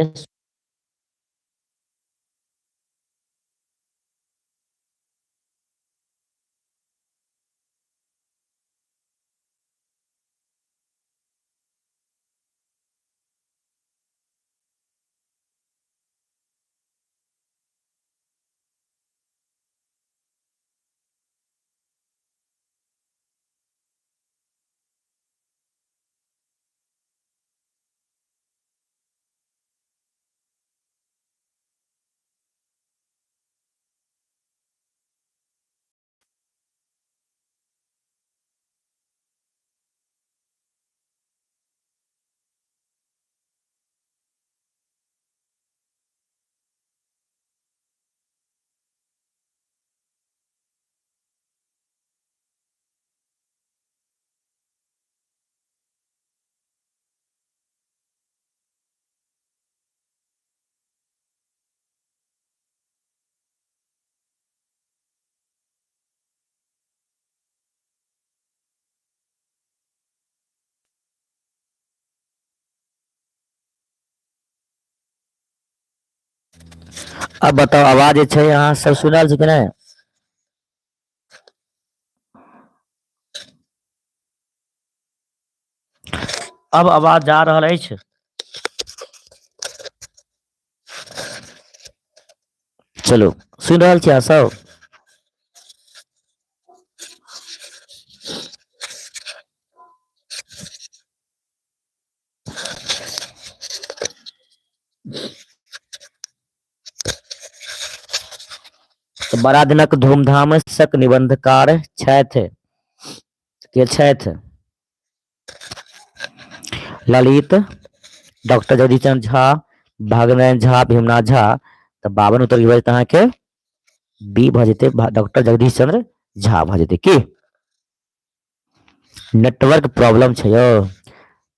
अब बताओ आवाज जे छै अहाँ सब सुनल छै कि नहीं? अब आवाज जा रहल अछि? चलो सुन रहल छी अहाँ सब? तऽ बड़ा दिनक धूमधामक निबंधकार छथि के छथि? ललित, डॉक्टर जगदीश चंद्र झा, भागनारायण झा, भीमनाथ झा। तऽ 52 उत्तर की भऽ जेतै अहाँके? बी भऽ जेतै डॉक्टर जगदीश चंद्र झा भऽ जेतै की? नेटवर्क प्रॉब्लम छै यौ।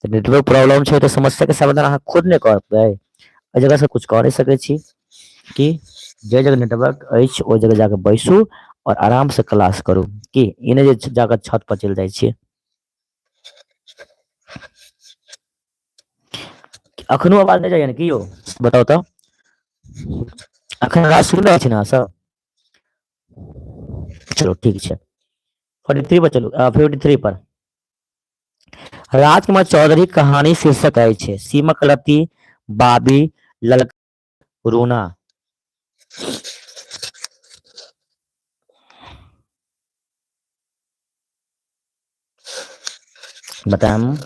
तऽ नेटवर्क प्रॉब्लम छै तऽ समस्या के समाधान अहाँ खुद नहि कर पाए एहि जगह से कुछ कर नहि सकै छी कि जे जगह नेटवर्क अछि ओहि जगह जाके बैसू और आराम से क्लास करू की ई नहि जे जाकर छत पर चलि जाइ छियै। अखनो आवाज नहि जाइया ने कि यौ बताउ तऽ? अखन आवाज सुनि रहल छी ने अहाँ सब? चलो ठीक छै 43 पर चलू 53 पर। राजकुमार चौधरी कहानी शीर्षक अछि सीमक लत्ती, बाबी, ललका, रूना। बताएं।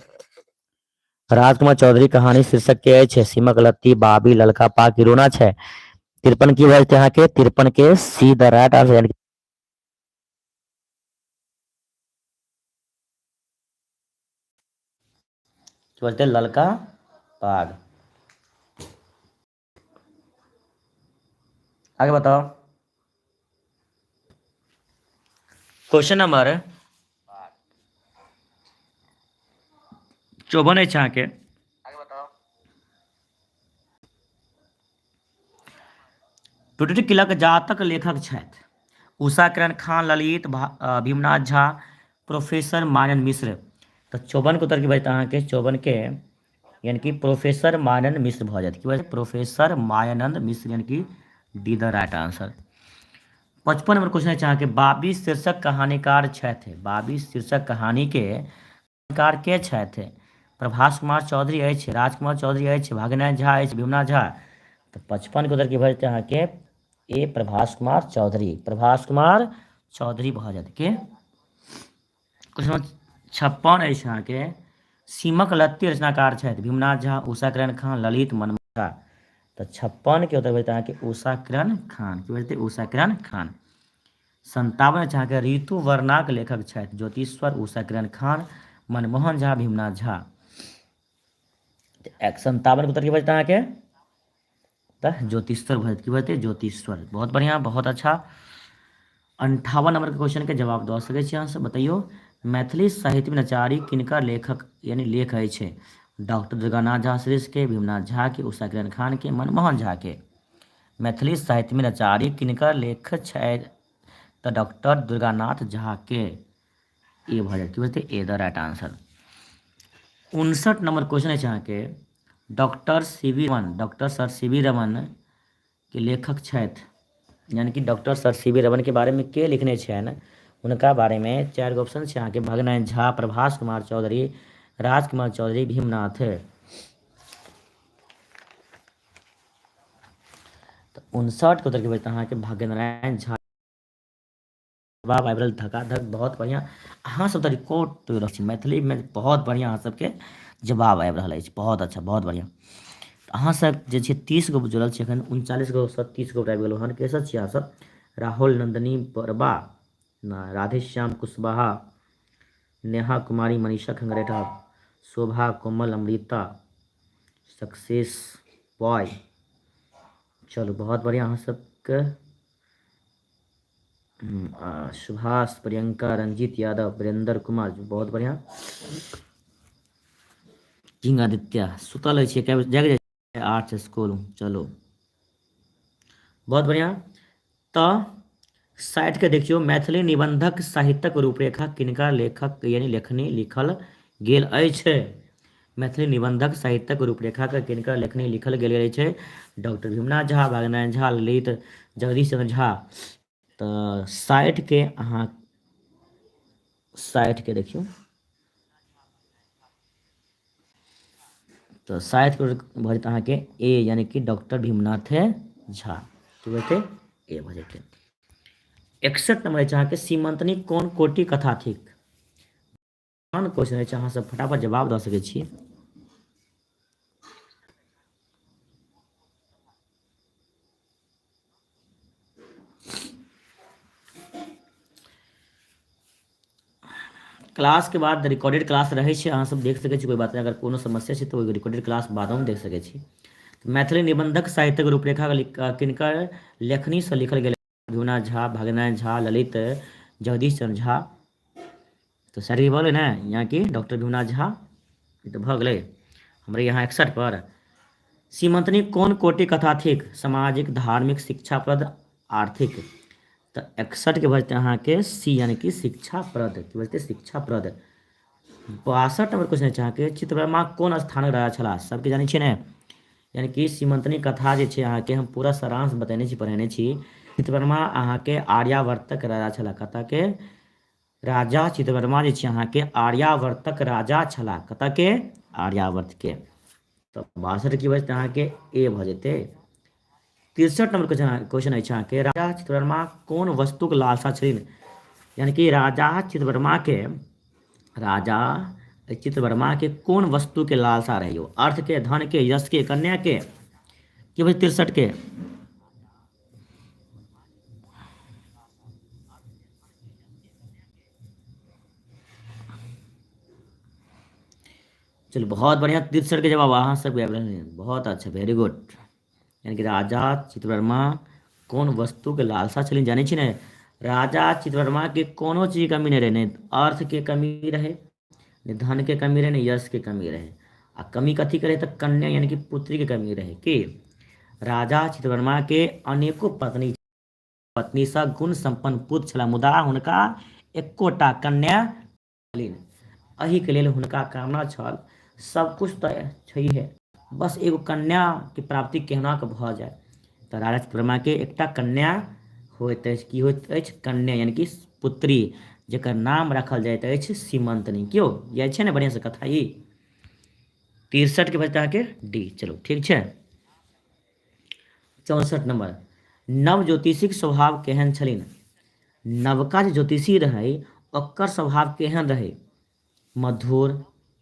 राजकुमार चौधरी कहानी शीर्षक के अछि सीमक लत्ती, बाबी, ललका पाग, रूना छै। 53 की भऽ जेतै अहाँके? 53 के सी द राइट आंसर की बोलते ललका पाग। आगे बताओ। क्वेश्चन नंबर 54 अछि अहाँके। टुटरी किला के जातक लेखक छथि उषा किरण खान, ललित, भीमनाथ झा, प्रोफेसर मानन मिश्र। तऽ 54 के उत्तर की बचतै अहाँके? 54 के यानी कि प्रोफेसर मानंद मिश्र भऽ जायत। की भऽ जायत? प्रोफेसर मायानंद मिश्र यानी कि D the right answer. 55 number question अछि अहाँके। बाबी शीर्षक कहानीकार छथि। बाबी शीर्षक कहानी के कहानीकार के छथि? प्रभास कुमार चौधरी अछि, राजकुमार चौधरी अछि, भागनारायण झा अछि, भीमनाथ झा। तऽ 55 के उत्तर की भऽ जेतै अहाँके? ए प्रभास कुमार चौधरी। प्रभास कुमार चौधरी भऽ जायत के। क्वेश्चन नंबर 56 अछि अहाँके। सीमक लत्ती रचनाकार छथि भीमनाथ झा, उषा किरण खान, ललित, मनमोहन झा। तऽ 56 के उत्तर बचतै अहाँके उषा किरण खान। की बचतै? उषा किरण खान। 57 अछि अहाँके। ऋतु वर्णाक लेखक छथि ज्योतिश्वर, उषा किरण खान, मनमोहन झा, भीमनाथ झा। 57 के उत्तर की बचतै अहाँके? तऽ ज्योतिश्वर भऽ जायत। की बचतै? ज्योतिश्वर। बहुत बढ़िया, बहुत अच्छा। 58 नंबर के क्वेश्चन के जवाब दऽ सकै छी अहाँ सब। बतैयौ मैथिली साहित्य में नचारी किनकर लेखक यानी लेख अछि? डॉक्टर दुर्गानाथ झा श्रेष्ठ के, भीमनाथ झा के, उषा किरण खान के, मनमोहन झा के। मैथिली साहित्य में नचारी किनकर लेख छै? तऽ डॉक्टर दुर्गानाथ झा के। ए भऽ जायत। की बचतै? A the right answer. 59 number question अछि अहाँके। Doctor C V Raman, doctor sir C V Raman के लेखक छथि यानी कि doctor sir C V Raman के बारे में के लिखने छनि? हुनका बारे में 4 गो ऑप्शन छै अहाँके। भागनारायण झा, प्रभास कुमार चौधरी, राजकुमार चौधरी, भीमनाथ। तऽ 59 के उत्तर की बचतै अहाँके? भागनारायण झा। जवाब आबि रहल धकाधक। बहुत बढ़िया। अहाँ सब तऽ रिकॉर्ड तोड़ि रहल छी मैथिली में। बहुत बढ़िया अहाँ सबके जवाब आबि रहल अछि। बहुत अच्छा, बहुत बढ़िया। अहाँ सब जे छै 30 गो जुड़ल छी एखन। 39 गो सँ 30 गो आबि गेलहुँ हन। के सब छी अहाँ सब? राहुल नंदनी बरबा, राधेश्याम कुशवाहा, नेहा कुमारी, मनीषा खंगरेठा, शोभा कोमल, अमृता, सक्सेस बॉय। चलो बहुत बढ़िया अहाँ सबके। सुभाष, प्रियंका, रंजीत यादव, वीरेंद्र कुमार। बहुत बढ़िया। किंग आदित्य सुतल अछि कै बजे जाग जाइ 8 स्कूल। चलो बहुत बढ़िया। तऽ 60 के देखियौ मैथिली निबंधक साहित्यक रूपरेखा किनका लेखक यानी लेखनी लिखल गेल अछि? मैथिली निबंधक साहित्यक रूपरेखा के किनकर लेखनी लिखल गेल रहै छै? डॉक्टर भीमनाथ झा, भागनारायण झा, ललित जगदीश चंद्र झा। तऽ 60 के अहाँ 60 के देखियौ, तो 60 के भऽ जेतै अहाँके ए, यानी कि डॉक्टर भीमनाथ झा। की भऽ जेतै? ए भऽ जेतै। 61 नंबर अछि अहाँके सीमंतनी कोन कोटि कथा थिक? क्वेश्चन अछि, अहाँ सब फटाफट जवाब दऽ सकै छी। क्लास के बाद रिकॉर्डेड क्लास रहै छै, अहाँ सब देख सकै छी, कोई बात नहीं। अगर कोनो समस्या छै तो रिकॉर्डेड क्लास बादोमे देख सकै छी। मैथिली निबंधक साहित्यक रूपरेखा किनकर लेखनीसँ लिखल गेल? भीमनाथ झा, भागनारायण झा, ललित जगदीश चंद्र झा। तो सही भऽ गेलै ने, यहाँ कि डॉक्टर भीमनाथ झा। ई तऽ भऽ गेलै हमरे यहाँ 61 पर। सीमंतनी कोन कोटि कथा थिक? सामाजिक, धार्मिक, शिक्षाप्रद, आर्थिक। तऽ 61 के बजते अहाँके सी, यानी कि शिक्षाप्रद। की बजते? शिक्षाप्रद। 62 नंबर क्वेश्चन छै अहाँके चित्रवर्मा कोन स्थानक राजा छलाह? सबके जानै छियै ने, यानी कि सीमंतनी कथा जे छै अहाँके हम पूरा सारांश बतेने छी, पढ़ेने छी। चित्रवर्मा अहाँके आर्यावर्तक राजा छलाह। कतऽके राजा? चित्रवर्मा जे छै अहाँके आर्यावर्तक राजा छलाह। कतऽके? आर्यावर्तके। तऽ 62 की बजते अहाँके ए भऽ जेतै। 63 नंबर क्वेश्चन अछि अहाँके राजा चित्रवर्मा कोन वस्तुक लालसा छलिन? यानी कि राजा चित्रवर्मा के कोन वस्तु के लालसा रहे? अर्थ के, धन के, यश के, कन्या के? कि भाई 63 के? चलो बहुत बढ़िया, 63 के जवाब अहाँ सब बहुत अच्छा, वेरी गुड। यानी कि राजा चित्रवर्मा कोन वस्तु के लालसा छलिन जानै छी ने? राजा चित्रवर्मा के कोनो चीज के कमी नहीं रहे, नहीं अर्थ के कमी रहे, नहीं धन के कमी रहे, नहीं यश के कमी रहे। आ कमी कथी करे? तो कन्या यानी कि पुत्री के कमी रहे। कि राजा चित्रवर्मा के अनेको पत्नी सँ गुण संपन्न पुत्र छला, मुदा हुनका एकोटा कन्या छलीन। एहि के लेल हुनका कामना छल, सब कुछ तऽ छैहे, बस एगो कन्या के प्राप्ति केहना के भऽ जाय। तऽ राजा चित्रवर्मा के एकटा कन्या होइत अछि। की होइत अछि? कन्या यानी कि पुत्री, जेकर नाम रखल जाइत अछि सीमंतनी। क्यों जाइ छै ने बढ़िया से कथा ई। 63 के बचता अहाँके डी। चलो ठीक छै। 64 नंबर नव ज्योतिषीक स्वभाव केहन छलिन? नवका जे ज्योतिषी रहै ओकर स्वभाव केहन रहै? मधुर,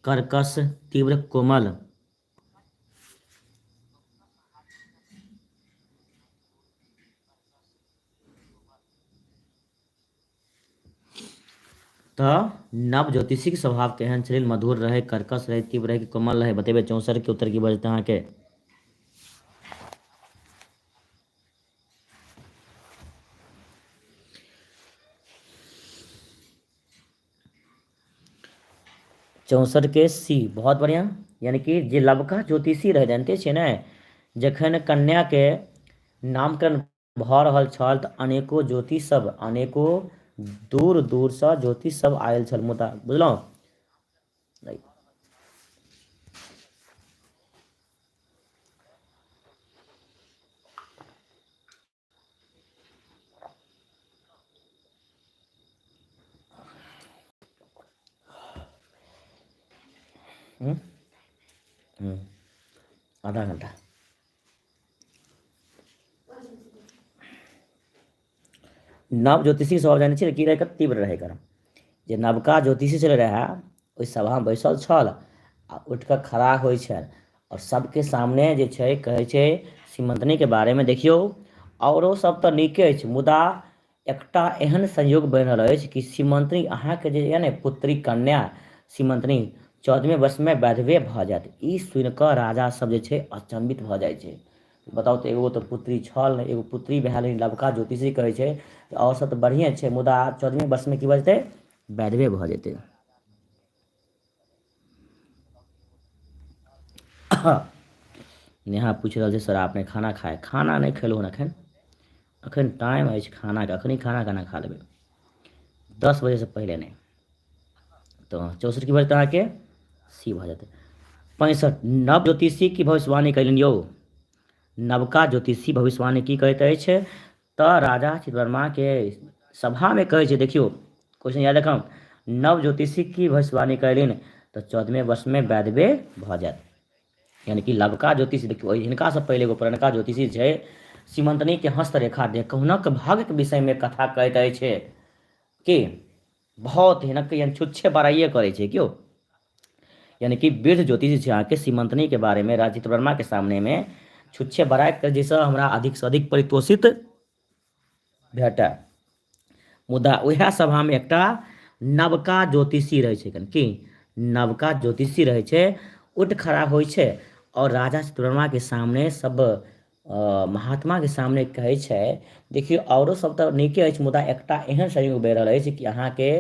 कर्कश, तीव्र, कोमल। तऽ नव ज्योतिषीक स्वभाव केहन छलिन? मधुर रहे, कर्कश रहे, तीव्र रहे कि कोमल रहे? बतेबै। 64 के उत्तर की बजते अहाँके? चौंसठ के सी, बहुत बढ़िया। यानी कि जे लबका ज्योतिषी रहे, जानते छियै ने, जखन कन्या के नामकरण भऽ रहल छल तऽ अनेको ज्योतिष सब, अनेको दूर दूर से ज्योतिष सब आयल छल, मुदा बुझलहुँ। आधा घंटा। नव ज्योतिषी स्वभाव जानै छियै की रहै? तीव्र रहै एकर। जे नवका ज्योतिषी छलै रहै ओहि सभामे बैसल छल आ उठि कऽ खड़ा होइ छै और सबके सामने जे छै कहै छै सीमंतनीके बारेमे, देखियौ औरो सब तऽ नीके अछि, मुदा एकटा एहन संयोग बनि रहल अछि कि सीमंतनी अहाँके जे यऽ ने पुत्री कन्या सीमंतनी 14वें वर्षमे वैधव्य भऽ जायत। ई सुनि कऽ राजा सब जे छै अचंभित भऽ जाइ छै। बताउ तऽ एगो तऽ पुत्री छल नहि, एगो पुत्री भए गेलै, नवका ज्योतिषी कहै छै और सब तऽ बढ़िएँ छै, मुदा 14वें वर्षमे की भऽ जेतै? वैधव्य भऽ जेतै। नेहा पूछि रहल छै सर आपने खाना खाए? खाना नहि खेलहुँ हन एखन, एखन टाइम अछि खानाके, एखन खाना केना खा लेबै? 10 बजेसँ पहिले नहि। तऽ 64 की बजतै अहाँके? सी भऽ जेतै। 65 नव ज्योतिषी की भविष्यवाणी कयलनि यौ। नवका ज्योतिषी भविष्यवाणी की कहैत अछि तऽ राजा चितवर्मा के सभा में कहै छै। देखियो क्वेश्चन याद रखब, नव ज्योतिषी की भविष्यवाणी कयलनि तऽ 14वें वर्ष में वैधव्य भऽ जायत। यानी कि नवका ज्योतिषी, देखियो हिनका से पहले एगो पुरनका ज्योतिषी छै, सीमंतनी के हस्तरेखा देख हुनक भाग्यक विषय में कथा कहैत अछि कि बहुत हिनक यानी छुच्छे बड़ाइए करै छै क्यों, यानी कि वृद्ध ज्योतिषी छै अहाँके सीमंतनी के बारे में राजा चितवर्मा के सामने में छुच्छे बड़ाई कर जैसे हमरा अधिक से अधिक परितोषित भेटै। मुदा वएह सभा में एकटा नवका ज्योतिषी रहे छै कि नवका ज्योतिषी रहे छै, उठ खड़ा होइ छै और राजा चितवर्मा के सामने सब महात्मा के सामने कहै छै, देखियो औरो सब तऽ नीके अछि मुदा एकटा एहन शरीर उभरि रहल अछि कि अहाँके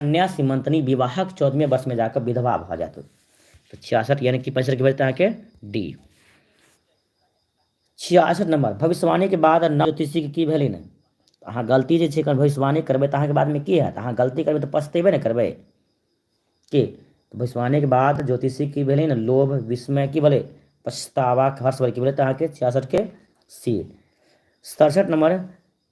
कन्या सीमंतनी विवाहक 14वें वर्ष में जाकर विधवा भऽ जायत। तो 66 यानी कि 65 के बचता अहाँके डी। 66 नंबर, भविष्यवाणी के बाद नव ज्योतिषी के की भेलै ने, अहाँ गलती जे छै भविष्यवाणी करबै तऽ अहाँके बादमे की हैत, अहाँ गलती करबै तऽ पछतेबे ने करबै की। तो भविष्यवाणी के बाद ज्योतिषी की भेलै ने, लोभ विस्मय की भेलै, पछतावा हर्ष की भेलै तऽ अहाँके 66 के सी। 67 नंबर,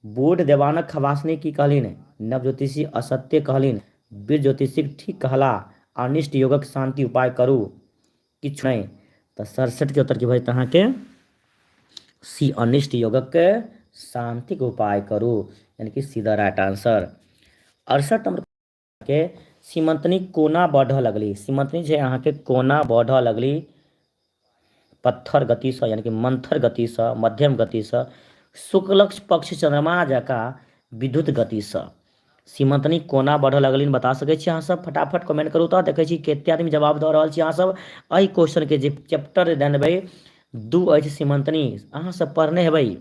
बूढ़ देवानक खवासनी की कहलिन, नव ज्योतिषी असत्य कहलिन, वीर ज्योतिषी ठीक कहला, अनिष्ट योगक शांति उपाय करू, किछु नहीं। तो 67 के उत्तर की भेल अहाँके सी, अनिष्ट योगक शांति के उपाय करू, यानी कि सीधा राइट आंसर। 68 नंबर के सीमंतनी कोना बढ़ लगली, सीमंतनी जे अहाँके कोना बढ़ लगली, पत्थर गति से यानी कि मंथर गति से, मध्यम गति से, शुक्ल पक्ष चंद्रमा जका विद्युत गति से सीमंतनी कोना बढ़ लगली बता सकै छी अहाँ सब, फटाफट कमेंट करू तऽ देखै छी कते आदमी जवाब दऽ रहल छी अहाँ सब। एहि क्वेश्चन के जे चैप्टर जानबै 2 अछि सीमंतनी, अहाँ सब पढ़ने हेबै।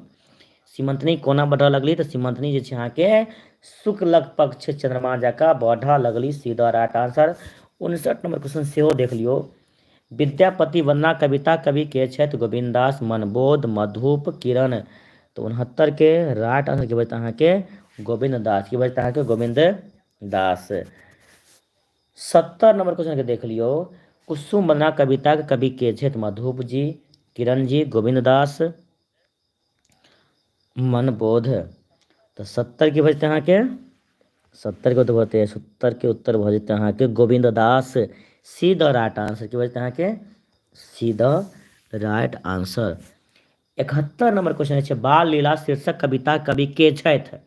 सीमंतनी कोना बढ़ लगली तऽ सीमंतनी जे छै अहाँके शुक्लक पक्ष चंद्रमा जका बढ़ लगली, सीधा राइट आंसर। 59 नंबर क्वेश्चन सेहो देख लियो, विद्यापति वंदना कविता कवि के छथि, गोविंददास, मनबोध, मधुप, किरण। तो 69 के राइट आंसर की बचता अहाँके गोविंद दास, की बचता अहाँके गोविंद दास। 70 नंबर क्वेश्चन के देख लियो, कुसुम वंदना कविता के कवि के छथि, मधुप जी, किरण जी, गोविंद दास, मनबोध। तो 70 की बचते अहाँके 70 के उत्तर भरते 70 के उत्तर भऽ जेतै अहाँके गोविंद दास, सीधा राइट आंसर की बचते अहाँके सीधा राइट आंसर। 71 नंबर क्वेश्चन छै, बाल लीला शीर्षक कविता कवि के छथि,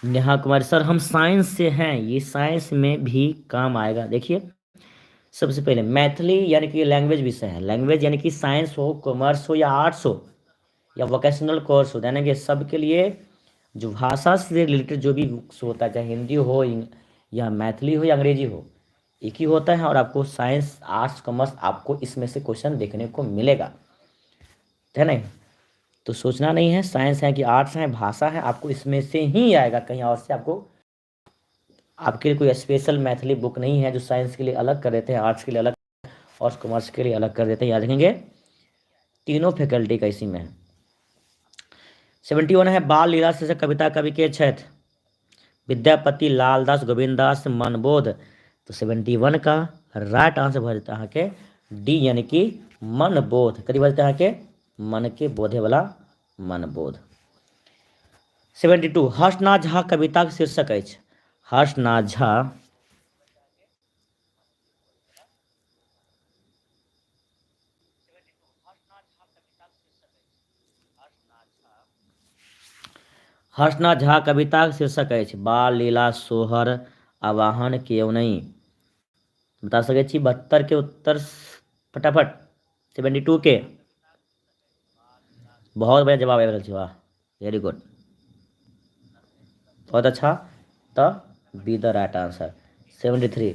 नेहा कुमारी। सर हम साइंस से हैं, ये साइंस में भी काम आएगा। देखिए सबसे पहले मैथिली यानी कि लैंग्वेज विषय है, लैंग्वेज यानी कि साइंस हो, कॉमर्स हो या आर्ट्स हो या वोकेशनल कोर्स हो, यानी कि सबके लिए जो भाषा से रिलेटेड जो भी बुक्स होता है, चाहे हिंदी हो या मैथिली हो या अंग्रेजी हो, एक ही होता है। और आपको साइंस आर्ट्स कॉमर्स आपको इसमें से क्वेश्चन देखने को मिलेगा, है नहीं। तो सोचना नहीं है साइंस है कि आर्ट्स है, भाषा है, आपको इसमें से ही आएगा, कहीं और से आपको आपके लिए कोई स्पेशल मैथिली बुक नहीं है जो साइंस के लिए अलग कर देते हैं, आर्ट्स के लिए अलग और कॉमर्स के लिए अलग कर देते हैं। याद रखेंगे तीनों फैकल्टी का इसी में है। 71 है, बाल लीला शीर्षक कविता कवि के छथि, विद्यापति, लालदास, गोविंददास, मनबोध। तो 71 का राइट आंसर भर जाता है के डी, यानी कि मनबोध। कथी बजता है के मन के बोधे वाला मनबोध। 72 हर्षनाथ झा कविता के शीर्षक अछि, हर्षनाथ झा हर्षनाथ झा कविता के शीर्षक अछि, बाल लीला सोहर आवाहन केओ नहीं। बता सकै छी 72 के उत्तर फटाफट। 72 के बहुत बढ़िया जवाब आबि रहल छै, वाह वेरी गुड, बहुत अच्छा। तो बी द राइट आंसर। 73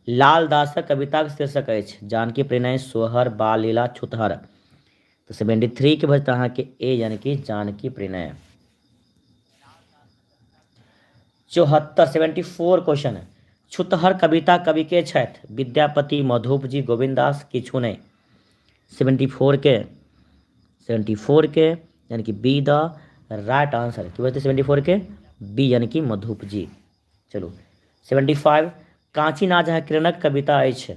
लालदासक कविताक शीर्षक अछि, जानकी प्रणय, सोहर, बाल लीला, छुतहर। तो 73 के बचता अहाँके ए, यानी कि जानकी प्रणय। 74 74 क्वेश्चन है, छुतहर कविता कवि के छथि, विद्यापति, मधुप जी, गोविंददास, किछु नहीं। 74 के 74 के यानी कि बी द राइट आंसर की बचते 74 के बी यानी कि मधुप जी। चलू 75 कांचीनाथ झा किरणक कविता अछि।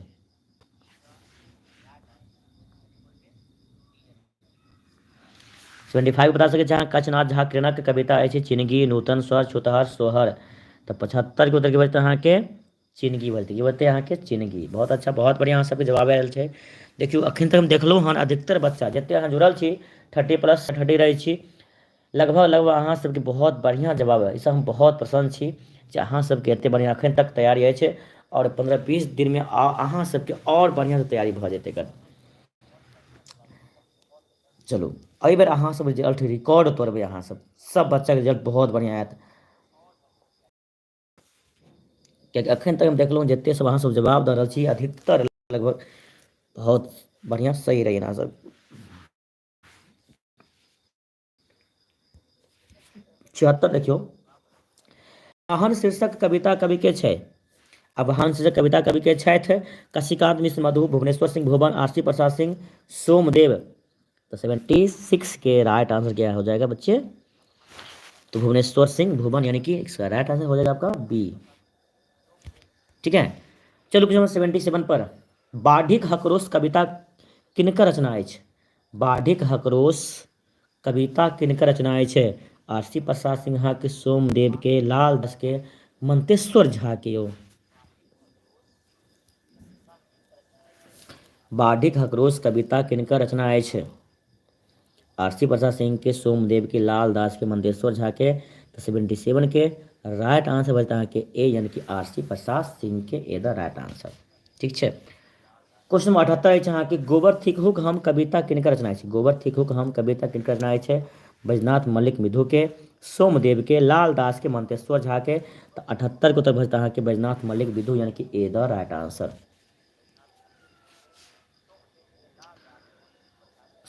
75 बता सके जहाँ कांचीनाथ झा किरणक कविता अछि चिनगी, नूतन स्वर, छुतहर, सोहर। तो 75 के उत्तर की बचते अहाँ के चिनगी बचते, की बचते अहाँ के चिनगी। बहुत अच्छा, बहुत बढ़िया, अहाँ सबके जवाब आयल छै। देखियो अखन तक हम देखलहुँ हन अधिकतर बच्चा जते अहाँ जुड़ल छी 30+30 रहै छी, लगभग अहाँ सबके बहुत बढ़िया जवाब है। इससे हम बहुत प्रसन्न छी जे अहाँ सबके एते बढ़िया अखन तक तैयारी अछि और 15-20 दिन में अहाँ सबके और बढ़िया से तैयारी भ जेतै एकर। चलू एहि बेर अहाँ सब रिजल्ट रिकॉर्ड तोड़बै, अहाँ सब बच्चा के रिजल्ट बहुत बढ़िया आयत। कियाकि अखन तक हम देखलहुँ जते सब अहाँ सब जवाब दऽ रहल छी अधिकतर लगभग बहुत बढ़िया सही रही अहाँ सब। 76 देखियो, अहन शीर्षक कविता कवि के छै। अब अहन शीर्षक कविता कवि के छथि कशिकांत मिश्र मधु, भुवनेश्वर सिंह भुवन, आरसी प्रसाद सिंह, सोमदेव। तो 76 के राइट आंसर क्या हो जाएगा बच्चे? तो भुवनेश्वर सिंह भुवन यानी कि इसका राइट आंसर हो जाएगा आपका बी। ठीक है, चलो क्वेश्चन 77 पर, बाढ़िक हकरोश कविता किनकर रचना अछि? बाढ़िक हकरोश कविता किनकर रचना अछि? आरसी प्रसाद सिन्हा के, सोमदेव के, लाल दास के, मंतेश्वर झा के। यो बाढ़िक हकरोश कविता किनकर रचना अछि? आरसी प्रसाद सिंह के, सोमदेव के, लाल दास के, मंतेश्वर झा के। तो 77 के राइट आंसर बचता है कि ए यानी कि आरसी प्रसाद सिंह के ए द राइट आंसर। ठीक है, क्वेश्चन नंबर 78 है कि गोबर थिकहुक हम कविता किनकर रचना है? गोबर थिकहुक हम कविता किनकर रचना है? बैजनाथ मल्लिक मिधु के, सोमदेव के, लाल दास के, मंतेश्वर झा के। तो 78 को तो बचता है कि बैजनाथ मल्लिक मिधु यानी कि ए द राइट आंसर।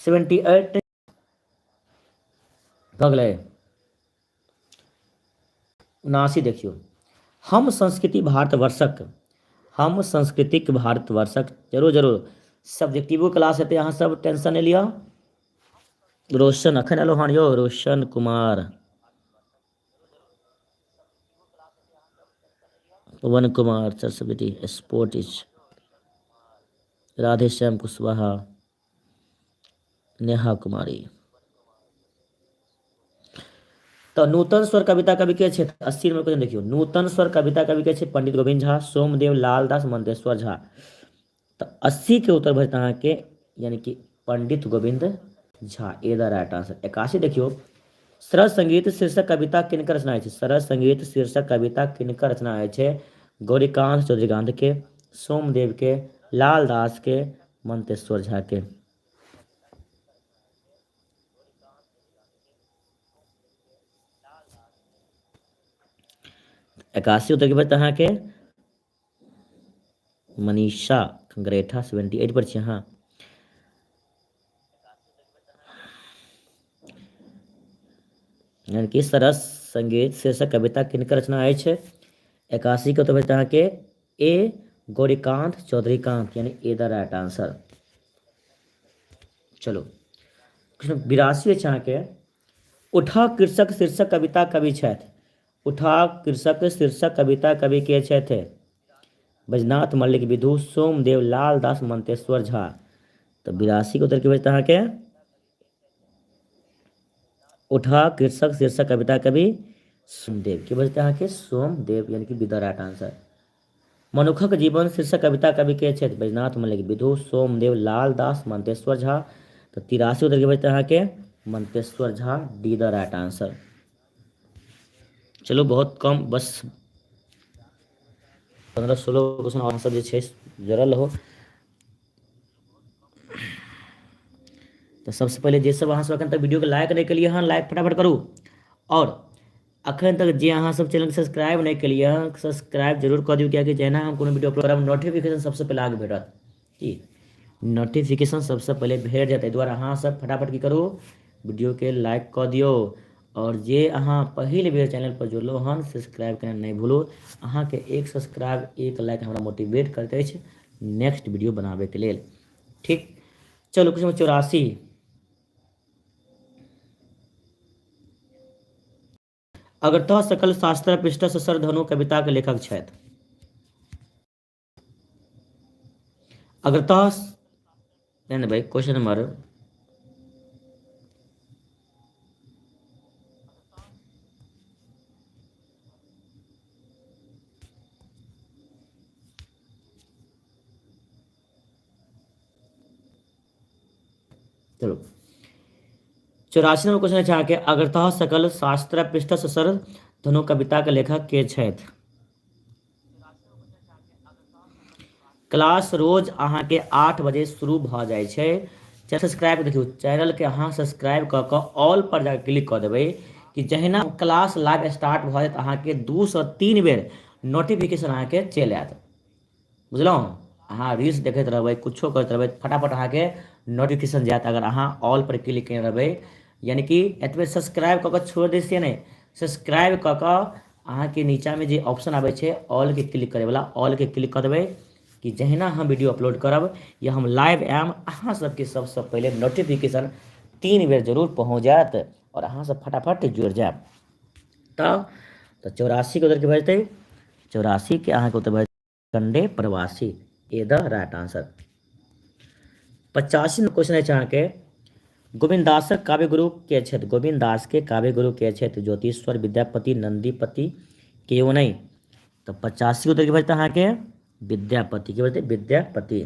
78 भऽ गेलै। 79 देखियो, हम संस्कृति भारतवर्षक, हम संस्कृतिक भारतवर्षक। जरूर जरूर सब्जेक्टिवो क्लास हेतै, अहाँ सब टेंशन नहि लिअ। रोशन अखन एलौ हन यौ, रोशन कुमार, पवन कुमार सरस्वती, स्पोर्टिस, राधेश्याम कुशवाहा, नेहा कुमारी। तो नूतन स्वर कविता कवि के छे? 80 नंबर क्वेश्चन देखियो, नूतन स्वर कविता कवि के छे पंडित गोविंद झा, सोमदेव, लालदास, मंतेश्वर झा। तो 80 के उत्तर बचता अहाँ के यानी कि पंडित गोविंद झा, ए द राइट आंसर। 81 देखियो, सरस संगीत शीर्षक कविता किनकर रचना है? सरस संगीत शीर्षक कविता किनकर रचना है? गौरीकांत चौधरीकांत के, सोमदेव के, लालदास के, मंतेश्वर झा के। 81 उत्तर के बचता अहाँ के मनीषा खंगरेठा, 78 पर छी अहाँ। यानी कि सरस संगीत शीर्षक कविता किनकर रचना है? 81 के उत्तर बचता अहाँ के ए गौरीकांत चौधरीकांत यानी ए द राइट आंसर। चलो 82 अछि अहाँ के, उठा कृषक शीर्षक कविता कवि छथि? उठा कृषक शीर्षक कविता कवि के छथि? बैजनाथ मल्लिक विधु, सोमदेव, लाल दास, मंतेश्वर झा। तो 82 के उत्तर की बचता अहाँ के उठा कृषक शीर्षक कविता कवि सोमदेव, की बचता अहाँ के सोमदेव यानी कि बी द राइट आंसर। मनुखक जीवन शीर्षक कविता कवि के छथि? बैजनाथ मल्लिक विधु, सोमदेव, लाल दास, मंतेश्वर झा। तो 83 उत्तर की बचता अहाँ के Manteshwar Jha, D the right answer. चलो बहुत कम, बस 15-16 क्वेश्चन और सब जे छै जरल रहो। तो सबसे पहले जे सब अहाँ सब अखन तक वीडियो के लाइक नहीं केलिए हन, लाइक फटाफट करू। और अखन तक जे अहाँ सब चैनल सब्सक्राइब नहीं केलिए हन, सब्सक्राइब जरूर कर दियौ, कियाकि जेना हम कोनो वीडियो अपलोड करब नोटिफिकेशन सबसे पहले आगे भेटत। की नोटिफिकेशन सबसे पहले भेट जाए, ताहि दुआरे अहाँ सब फटाफट की करू वीडियो के लाइक कऽ दियौ। और जे अहाँ पहिल बेर चैनल पर जुड़लौ हन सब्सक्राइब करना नहीं भूलू। अहाँ के एक सब्सक्राइब एक लाइक हमरा मोटिवेट करते अछि नेक्स्ट वीडियो बनाबे के लेल। ठीक, चलो क्वेश्चन 84, अग्रतः सकल शास्त्र पृष्ठ ससर धनु कविता के लेखक छथि। अग्रतः नहीं भाई, क्वेश्चन नंबर चलो 84 नंबर क्वेश्चन है कि अग्रतः सकल शास्त्र पृष्ठ ससर धनु कविता के लेखक के छथि। क्लास रोज अहाँ के 8 बजे शुरू भ जाए छै। चैनल सब्सक्राइब देखियो, चैनल के अहाँ सब्सक्राइब क के ऑल पर जाके क्लिक कर देबै कि जहिना क्लास लाइव स्टार्ट भ जात अहाँ के 2 से 3 बेर नोटिफिकेशन अहाँ के चलि आयत। बुझलहुँ, अहाँ रील्स देखैत रहबै, कुछो करैत रहबै, फटाफट अहाँ के नोटिफिकेशन जायत अगर अहाँ ऑल पर क्लिक केने रहबै। यानी कि एतबे सब्सक्राइब कऽ के छोड़ दै छियै नहीं, सब्सक्राइब कऽ के अहाँ के नीचा में जे ऑप्शन आबै छै ऑल के क्लिक करे वाला, ऑल के क्लिक कर देबै कि जहिना हम वीडियो अपलोड करब या हम लाइव आयब अहाँ सबके सबसे पहले नोटिफिकेशन 3 बेर जरूर पहुँच जायत और अहाँ सब फटाफट जुड़ जायब। तब तो 84 के उधर के भेजते 84 के अहाँ के उधर कंडे प्रवासी, ए द राइट आंसर। 85 क्वेश्चन है अहाँ के गोविंद दासक काव्य गुरु के छथि। गोविंद दास के काव्य गुरु के छथि ज्योतिश्वर, विद्यापति, नंदीपति, केओ नहीं। तो 85 उधर के बचता अहाँ के विद्यापति के बचते विद्यापति।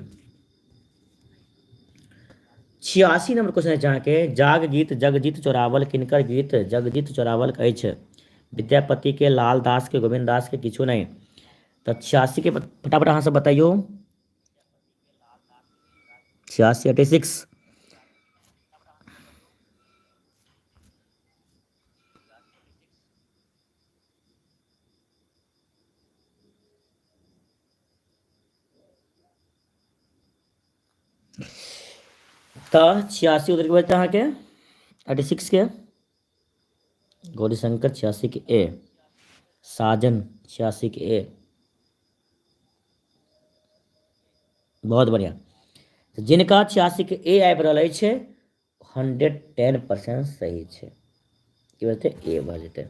86 नंबर क्वेश्चन है अहाँ के जाग गीत जगजीत चोरावल किनकर गीत जगजीत चोरावल अछि। विद्यापति के, लाल दास के, गोविंद दास के, किछु नहीं। तो 86 के फटाफट अहाँ सब बताइयो। 86 86 तो 86 उधर के बचता अहाँ के 86 के गौरीशंकर, 86 के ए, साजन 86 के ए। बहुत बढ़िया। तो जिनका 86 के ए आबि रहल अछि 110% सही है कि बोलते ए भऽ जेतै।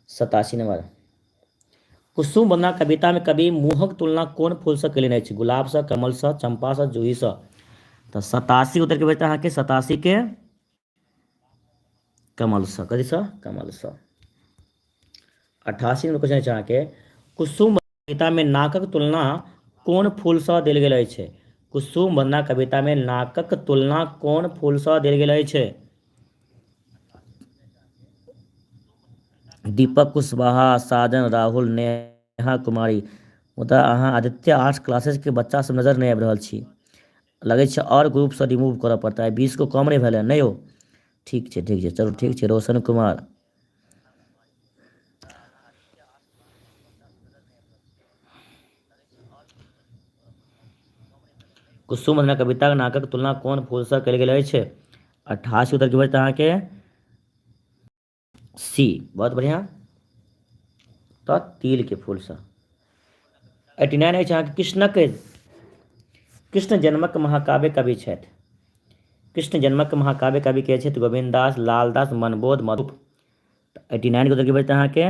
87 नंबर कुसुम वंदना कविता में कवि मुँहक तुलना कोन फूल से केलनि अछि। गुलाब से, कमल से, चंपा से, जूही से। तो 87 उतर के बचता अहाँ के 87 के कमल से, कथी से कमल से। 88 नंबर क्वेश्चन अहाँ के कुसुम कविता में नाकक तुलना कोन फूल से देल गेल अछि। कुसुम वंदना कविता में नाकक तुलना कोन फूल से देल गेल अछि। दीपक कुशवाहा, साजन, राहुल, नेहा कुमारी। मुदा अहाँ आदित्य आर्ट्स क्लासेस के बच्चा सब नजर नहीं आबि रहल छी, लगे छै और ग्रुप से रिमूव करऽ पड़ता है। 20 को कम नहीं भेलै नहीं हो। ठीक है चलो ठीक है। रोशन कुमार, कुसुम वंदना कविता के नाकक तुलना कोन फूल से कयल गेल अछि। 88 उत्तर के बचता अहाँ के सी। बहुत बढ़िया। तो तिल के फूल से। 89 अछि अहाँ के कृष्णक कृष्ण जन्मक महाकाव्य कवि छथि। कृष्ण जन्मक महाकाव्य कवि के छथि गोविंद दास, लाल दास, मनबोध, मधुप। 89 के उत्तर की बचता अहाँ के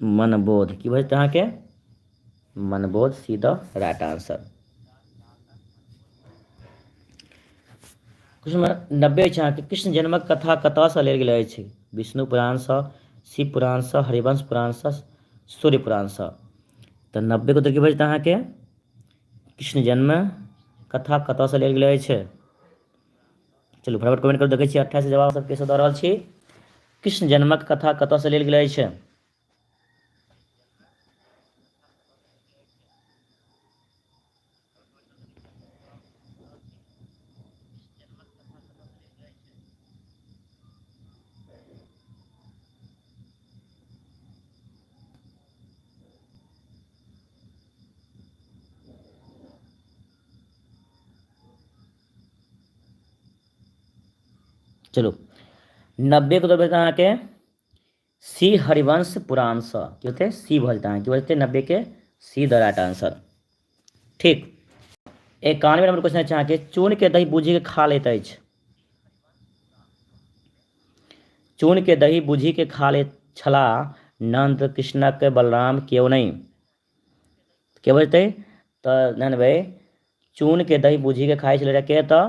मनबोध की बचता अहाँ के मनबोध, सी द राइट आंसर। क्वेश्चन 90 अछि अहाँ के कृष्ण जन्मक कथा कतऽ से लेल गेल अछि। विष्णु पुराण से, शिव पुराण से, हरिवंश पुराण से, सूर्य पुराण से। तो 90 के उत्तर की बचता अहाँ के कृष्ण जन्म कथा कतऽ से लेल गेल अछि। चलू फटाफट कमेंट कर देखै छी 28 जवाब सब कैसे दऽ रहल छी। कृष्ण जन्मक कथा कतऽ से लेल गेल अछि। चलो 90 को तो बता अहाँ के सी हरिवंश पुराण से की होते सी भजता है कि बोलते 90 के सी द राइट आंसर। ठीक। 91 नंबर क्वेश्चन है कि चून के दही बूझी के खा लेते अछि। चून के दही बुझी के खा ले छला नंद कृष्णक बलराम क्यों नहीं। के बजते तो जान भाई चून के दही बुझी के खाए छले के तो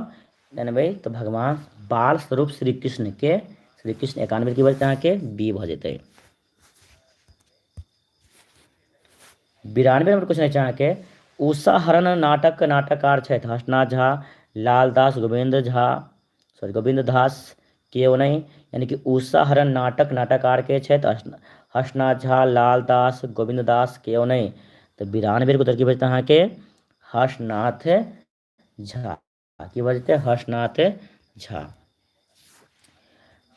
जान भाई तो भगवान बाल स्वरूप श्री कृष्ण के श्री कृष्ण 91 की बजते के बी भ जेते। 92 नंबर क्वेश्चन चाह के उषा हरण नाटक नाटककार छथि हंसनाथ झा लालदास गोविंद दास केओ नहीं। यानी कि उषा हरण नाटक नाटककार के छथि हंसनाथ झा लालदास गोविंद दास केओ नहीं। तो 92 को तरकीब बजते अहाँ के हर्षनाथ झा की बजते हर्षनाथ झा।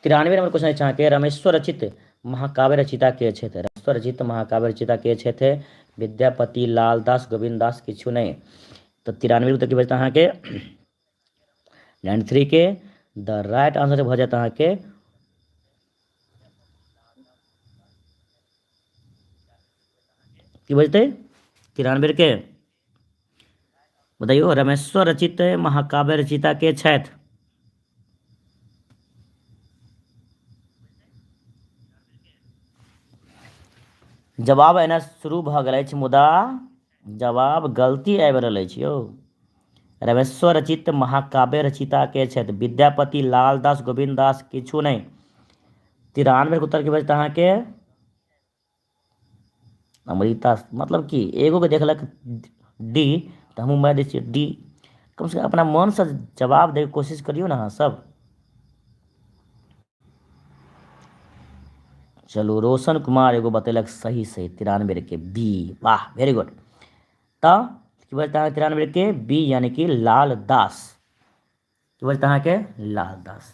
93 नंबर क्वेश्चन चाह के रमेश्वर रचित महाकाव्य रचिता के छथि रमेश्वर रचित महाकाव्य रचिता के छथि विद्यापति लालदास गोविंद दास किछु नहीं। तो 93 को तरकीब बजते अहाँ के 93 के द राइट आंसर भ जाता अहाँ के की बजते 93 के बताइयो रमेश्वर रचित महाकाव्य रचिता के छथि। जवाब एना शुरू भ गेल अछि मुदा जवाब गलती आबि रहल अछि यौ। रमेश्वर रचित महाकाव्य रचिता के छथि विद्यापति लालदास गोविंद दास किछु नहीं। 93 के उत्तर की बजता अहाँ के अमृता मतलब कि एगो के देखलक डी तो हमहूँ मारि दै छियै डी। कम से कम अपना मन से जवाब दे कोशिश करियो ना अहाँ सब। चलो रोशन कुमार एगो बतेलक सही 93 के बी वाह वेरी गुड। तो की बजता है 93 के बी यानी कि लाल दास की बजता है के लाल दास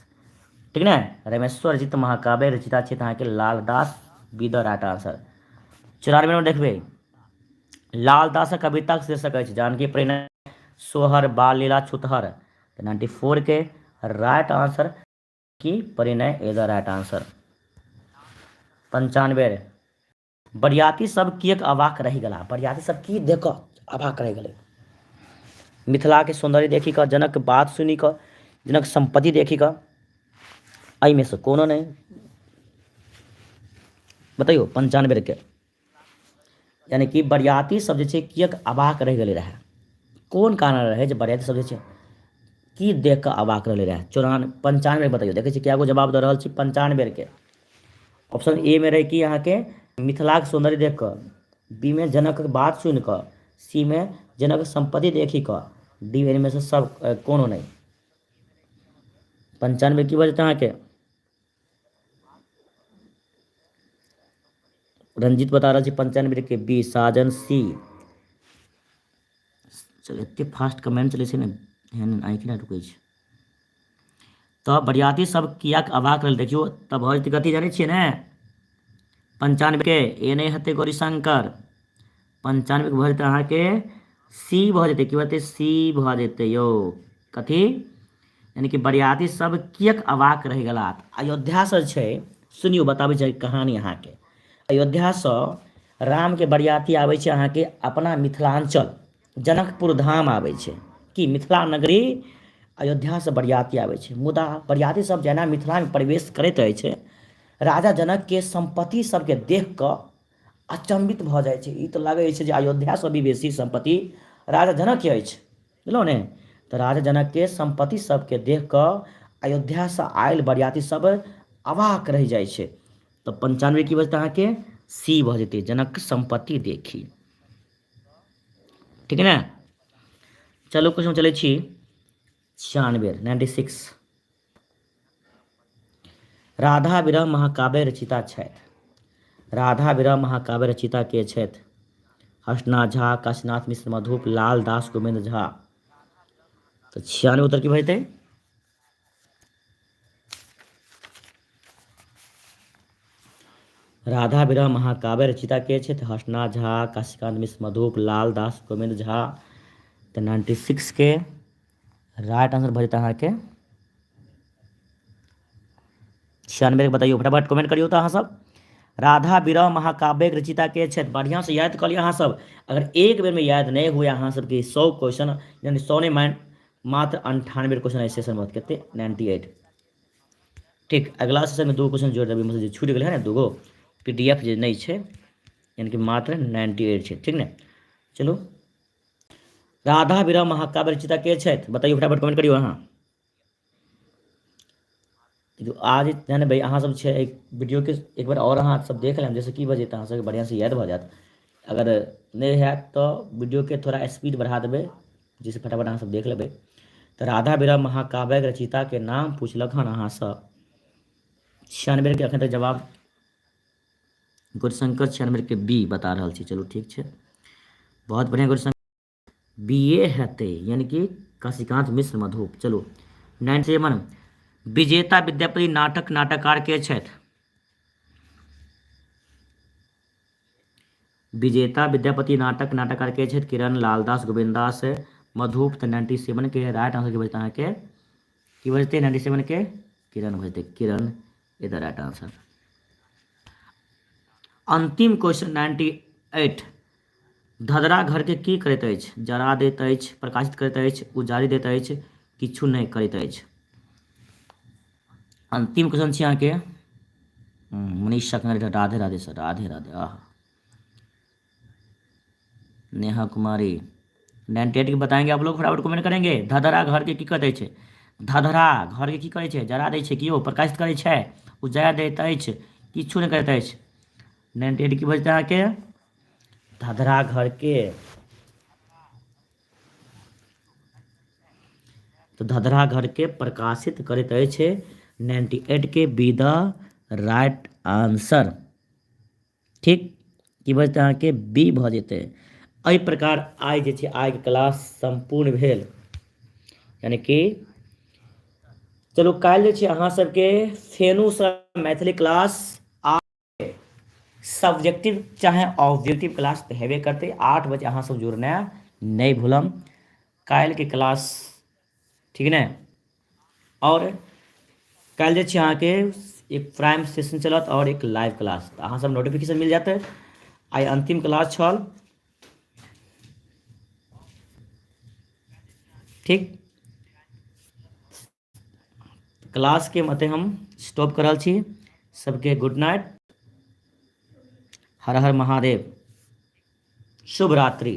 ठीक ना। रमेश्वर रचित महाकाव्य रचिता छे अहाँ के Lal Das be the right answer. 94 में देखबे लाल दास कविता के शीर्षक है जानकी प्रेरणा सोहर बाल लीला छुतहर। 94 के राइट आंसर की परिणय ए द राइट आंसर। 95 बरियाती सब किएक अवाक रहि गेला बरियाती सब की देख अवाक रहि गेलै। मिथिला के सौंदर्य देखी कऽ जनक बात सुनी कऽ जनक संपत्ति देखी कऽ एहिमे से कोनो नहीं बताइयो 95 के यानी कि बरियाती सब जे छै किएक अवाक रहि गेलै रहै कोन कारण रहे जे बरियाती सब जे छै की देख कऽ अवाक रहलै रहै। 95 बताइयो देखै छी कएगो जवाब दऽ रहल छी 95 के। ऑप्शन ए में रहे कि अहाँ के मिथिला के सौंदर्य देख कऽ बी में जनक बात सुनि कऽ सी में जनक संपत्ति देखी कऽ डी में से सब कोनो नहीं। 95 की बजते अहाँ के रंजीत बता रहा 95 के बी साजन सी। चल एते फास्ट कमेंट चले ने ध्यान आँखि ना रुकै छै। तो बरियाती सब किएक अवाक रहल देखियो तब भऽ जेतै कथी जानै छियै ने 95 के ए नहीं हेतै गौरीशंकर 95 के भऽ जेतै अहाँ के सी भऽ जेतै की बजतै सी भऽ जेतै यौ कथी यानी कि बरियाती सब किएक अवाक रहि गेला। अयोध्या से छै सुनियो बताबै छै कहानी अहाँ के। अयोध्या से राम के बरियाती आबै छै अहाँ के अपना मिथिलांचल जनकपुर धाम आबै छै कि मिथिला नगरी अयोध्या से बरियाती आबै छै। मुदा बरियाती सब जेना मिथिला में प्रवेश करैत रहै छै राजा जनक के संपत्ति सबके देख कऽ अचंभित भऽ जाइ छै। ई तऽ लागै छै जे अयोध्या से भी बेसी संपत्ति राजा जनक के अछि बुझलहुँ ने। तऽ राजा जनक के संपत्ति सबके देख कऽ अयोध्या से आयल बरियाती सब अवाक रहि जाइ छै। तो 95 की बजतै अहाँ के सी भऽ जेतै जनक संपत्ति देखी ठीक है ना। चलो क्वेश्चन चले छी 96 राधा विरह महाकाव्य रचिता छथि राधा विरह महाकाव्य रचिता के छथि हर्षनाथ झा काशीनाथ मिश्र मधुप लाल दास गोविंद झा। तो 96 उत्तर की भजते राधा विरह महाकाव्य रचिता के छथि हर्षनाथ झा काशीकांत मिश्र मधुप लाल दास गोविंद झा। तो 96 के राइट आंसर भजता अहाँ के 96 के बताइयो फटाफट कमेंट करियो तो अहाँ सब। राधा विरह महाकाव्य रचिता के छथि बढ़िया से याद कर लिया अहाँ सब। अगर एक बेर में याद नहीं हुए अहाँ सबके 100 क्वेश्चन यानी 100 नहीं मात्र 98 क्वेश्चन सेशन में कते 98 ठीक, अगला सेशन में 2 क्वेश्चन जोड़ देबै, मतलब जे छूट गेलै है ना 2 गो PDF जे नहीं छै, यानी कि मात्र 98 छै, ठीक ने। चलू, राधा विरह महाकाव्य रचिता के छथि, बताइए फटाफट कमेंट करियो अहाँ। तो आज जाने भाई अहाँ सब छै वीडियो के एक बार और अहाँ सब देख लेम, जैसे की बजे अहाँ सबके बढ़िया से याद भ जात। अगर नहीं हैत तो वीडियो के थोड़ा स्पीड बढ़ा देबै, जैसे फटाफट अहाँ सब देख लेबै। तो राधा विरह महाकाव्य रचिता के नाम पूछलक हन अहाँ सब 96 के अखन तक जवाब गुरशंकर 96 के बी बता रहल छी। चलू ठीक छै, बहुत बढ़िया गुरशंकर, BA हेतै, यानी कि काशीकांत मिश्र मधुप। चलू 97, विजेता विद्यापति नाटक नाटककार के छथि, विजेता विद्यापति नाटक नाटककार के छथि, किरण, लालदास, गोविंदास, मधुप। तो 97 के राइट आंसर के बजते अहाँ के की बजते 97 के किरण बजते, किरण इज द राइट आंसर। अंतिम क्वेश्चन 98, धधरा घर के की करैत अछि, जरा दैत अछि, प्रकाशित करैत अछि, उजारि दैत अछि, किछु नहीं करैत अछि। अंतिम क्वेश्चन छै अहाँके मनीष सकंगरी, राधे राधे सर, राधे राधे। आह, नेहा कुमारी 98 के बताएंगे आप लोग, फटाफट कमेंट करेंगे। धधरा घर के की करैत अछि, धधरा घर के की करै छै, जरा दै छै, कियो प्रकाशित करै छै, उजारि दैत अछि, किछु नहीं करैत अछि। 98 की बजते अहाँके धधरा घर के, तो धधरा घर के प्रकाशित करैत अछि 98 के बी द राइट आंसर। ठीक, की बजते अहाँके बी भ जेतै। एहि प्रकार आइ जे छै आइ के क्लास संपूर्ण भेल, यानी कि चलू काल्हि जे छै अहाँ सबके फेनूसँ मैथिली क्लास सब्जेक्टिव चाहे ऑब्जेक्टिव क्लास तऽ हेबे करतै। 8 बजे अहाँ सब जुड़ना नहीं भूलम काल्हि के क्लास, ठीक ने। और काल्हि जे छै अहाँके एक प्राइम सेशन चलत और एक लाइव क्लास, तऽ अहाँ सब नोटिफिकेशन मिल जाते। आइ अंतिम क्लास छल, ठीक। क्लास के मते हम स्टॉप कर रहल छी। सबके गुड नाइट, हर हर महादेव, शुभ रात्रि।